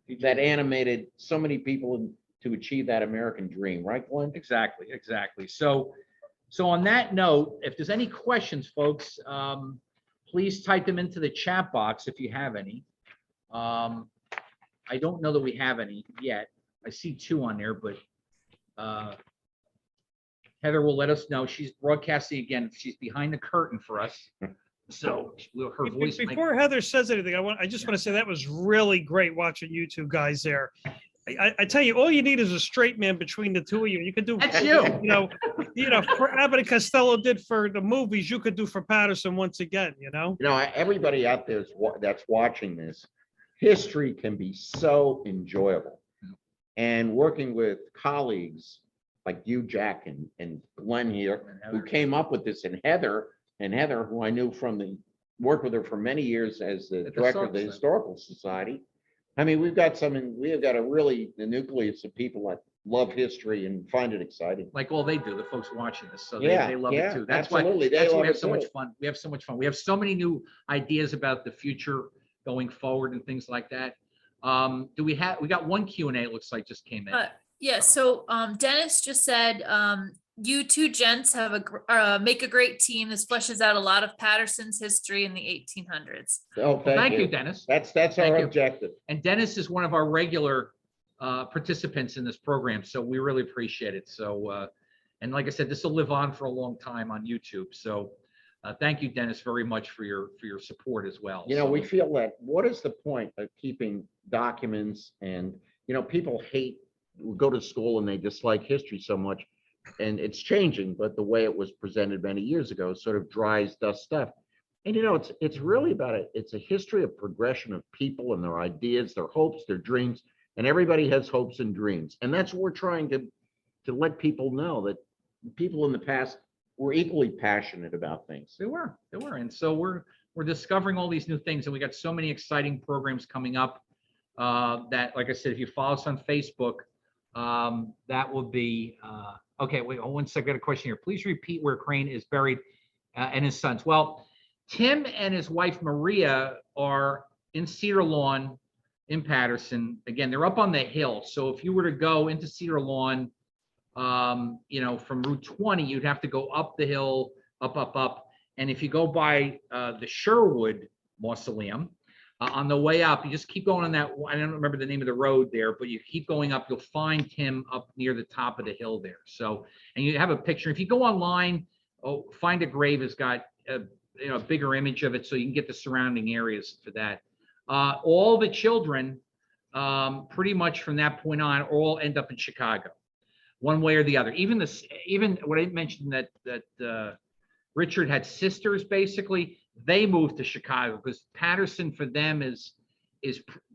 Speaker 1: He did
Speaker 2: that
Speaker 1: it.
Speaker 2: animated so many people to achieve that American dream, right, Glenn?
Speaker 1: Exactly. So on that note, if there's any questions, folks, please type them into the chat box if you have any. I don't know that we have any yet. I see 2 on there, but Heather will let us know. She's broadcasting again. She's behind the curtain for us. So her voice.
Speaker 3: Before Heather says anything, I just want to say that was really great watching you two guys there. I tell you, all you need is a straight man between the two of you. You could do,
Speaker 1: That's you.
Speaker 3: You know, for Abbott and Costello did for the movies, you could do for Paterson once again. You know,
Speaker 2: Everybody out there that's watching this, history can be so enjoyable. And working with colleagues like you, Jack, and Glenn here, who came up with this, and Heather, who I knew from the worked with her for many years as the
Speaker 1: At the
Speaker 2: director of the
Speaker 1: Historical
Speaker 2: Historical Society. I mean, we have got the nucleus of people that love history and find it exciting.
Speaker 1: Like all they do, the folks watching this, so
Speaker 2: Yeah,
Speaker 1: they love
Speaker 2: yeah,
Speaker 1: it too. That's
Speaker 2: absolutely. They
Speaker 1: why
Speaker 2: love
Speaker 1: we have
Speaker 2: it
Speaker 1: so much
Speaker 2: too.
Speaker 1: fun. We have so much fun. We have so many new ideas about the future going forward and things like that. We got one Q&A, it looks like just came in.
Speaker 4: Yeah, so Dennis just said, you two gents have make a great team. This fleshes out a lot of Paterson's history in the 1800s.
Speaker 2: Oh,
Speaker 1: Well, thank you, Dennis.
Speaker 2: That's
Speaker 1: Thank
Speaker 2: our
Speaker 1: you.
Speaker 2: objective.
Speaker 1: And Dennis is one of our regular participants in this program, so we really appreciate it. So, and like I said, this will live on for a long time on YouTube. So, thank you, Dennis, very much for your support as well.
Speaker 2: You know,
Speaker 1: So,
Speaker 2: we feel that what is the point of keeping documents, and, you know, people go to school and they dislike history so much, and it's changing, but the way it was presented many years ago sort of dries dust stuff. And, you know, it's really about it. It's a history of progression of people and their ideas, their hopes, their dreams, and everybody has hopes and dreams. And that's what we're trying to let people know, that people in the past were equally passionate about things.
Speaker 1: They were. And so we're discovering all these new things, and we got so many exciting programs coming up that, like I said, if you follow us on Facebook, that will be, okay, wait, one second, I got a question here. Please repeat where Crane is buried and his sons. Well, Tim and his wife, Maria, are in Cedar Lawn in Paterson. Again, they're up on the hill. So if you were to go into Cedar Lawn, you know, from Route 20, you'd have to go up the hill, up. And if you go by the Sherwood Mausoleum, on the way up, you just keep going on that. I don't remember the name of the road there, but you keep going up, you'll find Tim up near the top of the hill there. So, and you have a picture. If you go online, Find a Grave has got a bigger image of it, so you can get the surrounding areas for that. All the children, pretty much from that point on, all end up in Chicago, one way or the other. Even what I mentioned that Richard had sisters, basically, they moved to Chicago because Paterson for them is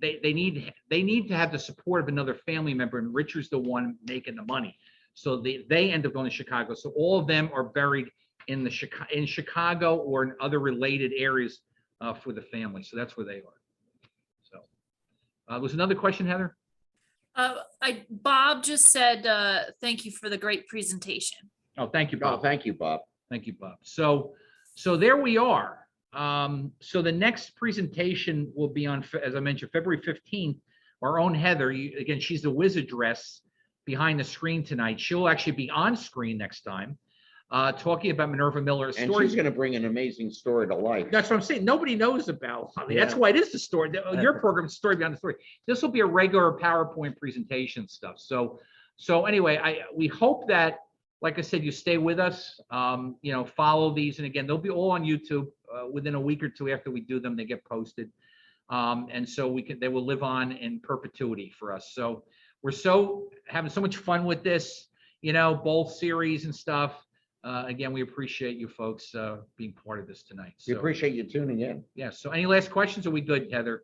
Speaker 1: they need to have the support of another family member, and Richard's the one making the money. So they end up going to Chicago. So all of them are buried in Chicago or in other related areas for the family. So that's where they are. So was another question, Heather?
Speaker 4: Bob just said, thank you for the great presentation.
Speaker 1: Oh, thank you, Bob.
Speaker 2: Oh, thank you, Bob.
Speaker 1: Thank you, Bob. So there we are. So the next presentation will be on, as I mentioned, February 15th. Our own Heather, again, she's the wizardress behind the screen tonight. She'll actually be on screen next time, talking about Minerva Miller's
Speaker 2: And
Speaker 1: story.
Speaker 2: she's going to bring an amazing story to life.
Speaker 1: That's what I'm saying. Nobody knows about. I mean, that's
Speaker 2: Yeah.
Speaker 1: why it is the story. Your program's story behind the story. This will be a regular PowerPoint presentation stuff. So anyway, we hope that, like I said, you stay with us. Follow these, and again, they'll be all on YouTube within a week or two after we do them. They get posted, and so they will live on in perpetuity for us. So we're having so much fun with this, both series and stuff. Again, we appreciate you folks being part of this tonight.
Speaker 2: We
Speaker 1: So,
Speaker 2: appreciate you tuning in.
Speaker 1: yeah. So any last questions? Are we good, Heather?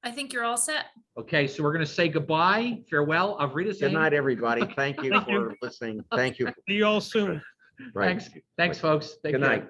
Speaker 4: I think you're all set.
Speaker 1: Okay, so we're going to say goodbye, farewell.
Speaker 2: Good night, everybody. Thank you
Speaker 3: Thank you.
Speaker 2: for listening. Thank you.
Speaker 3: See you all soon.
Speaker 2: Right.
Speaker 1: Thanks, folks. Take
Speaker 2: Good
Speaker 1: care.
Speaker 2: night.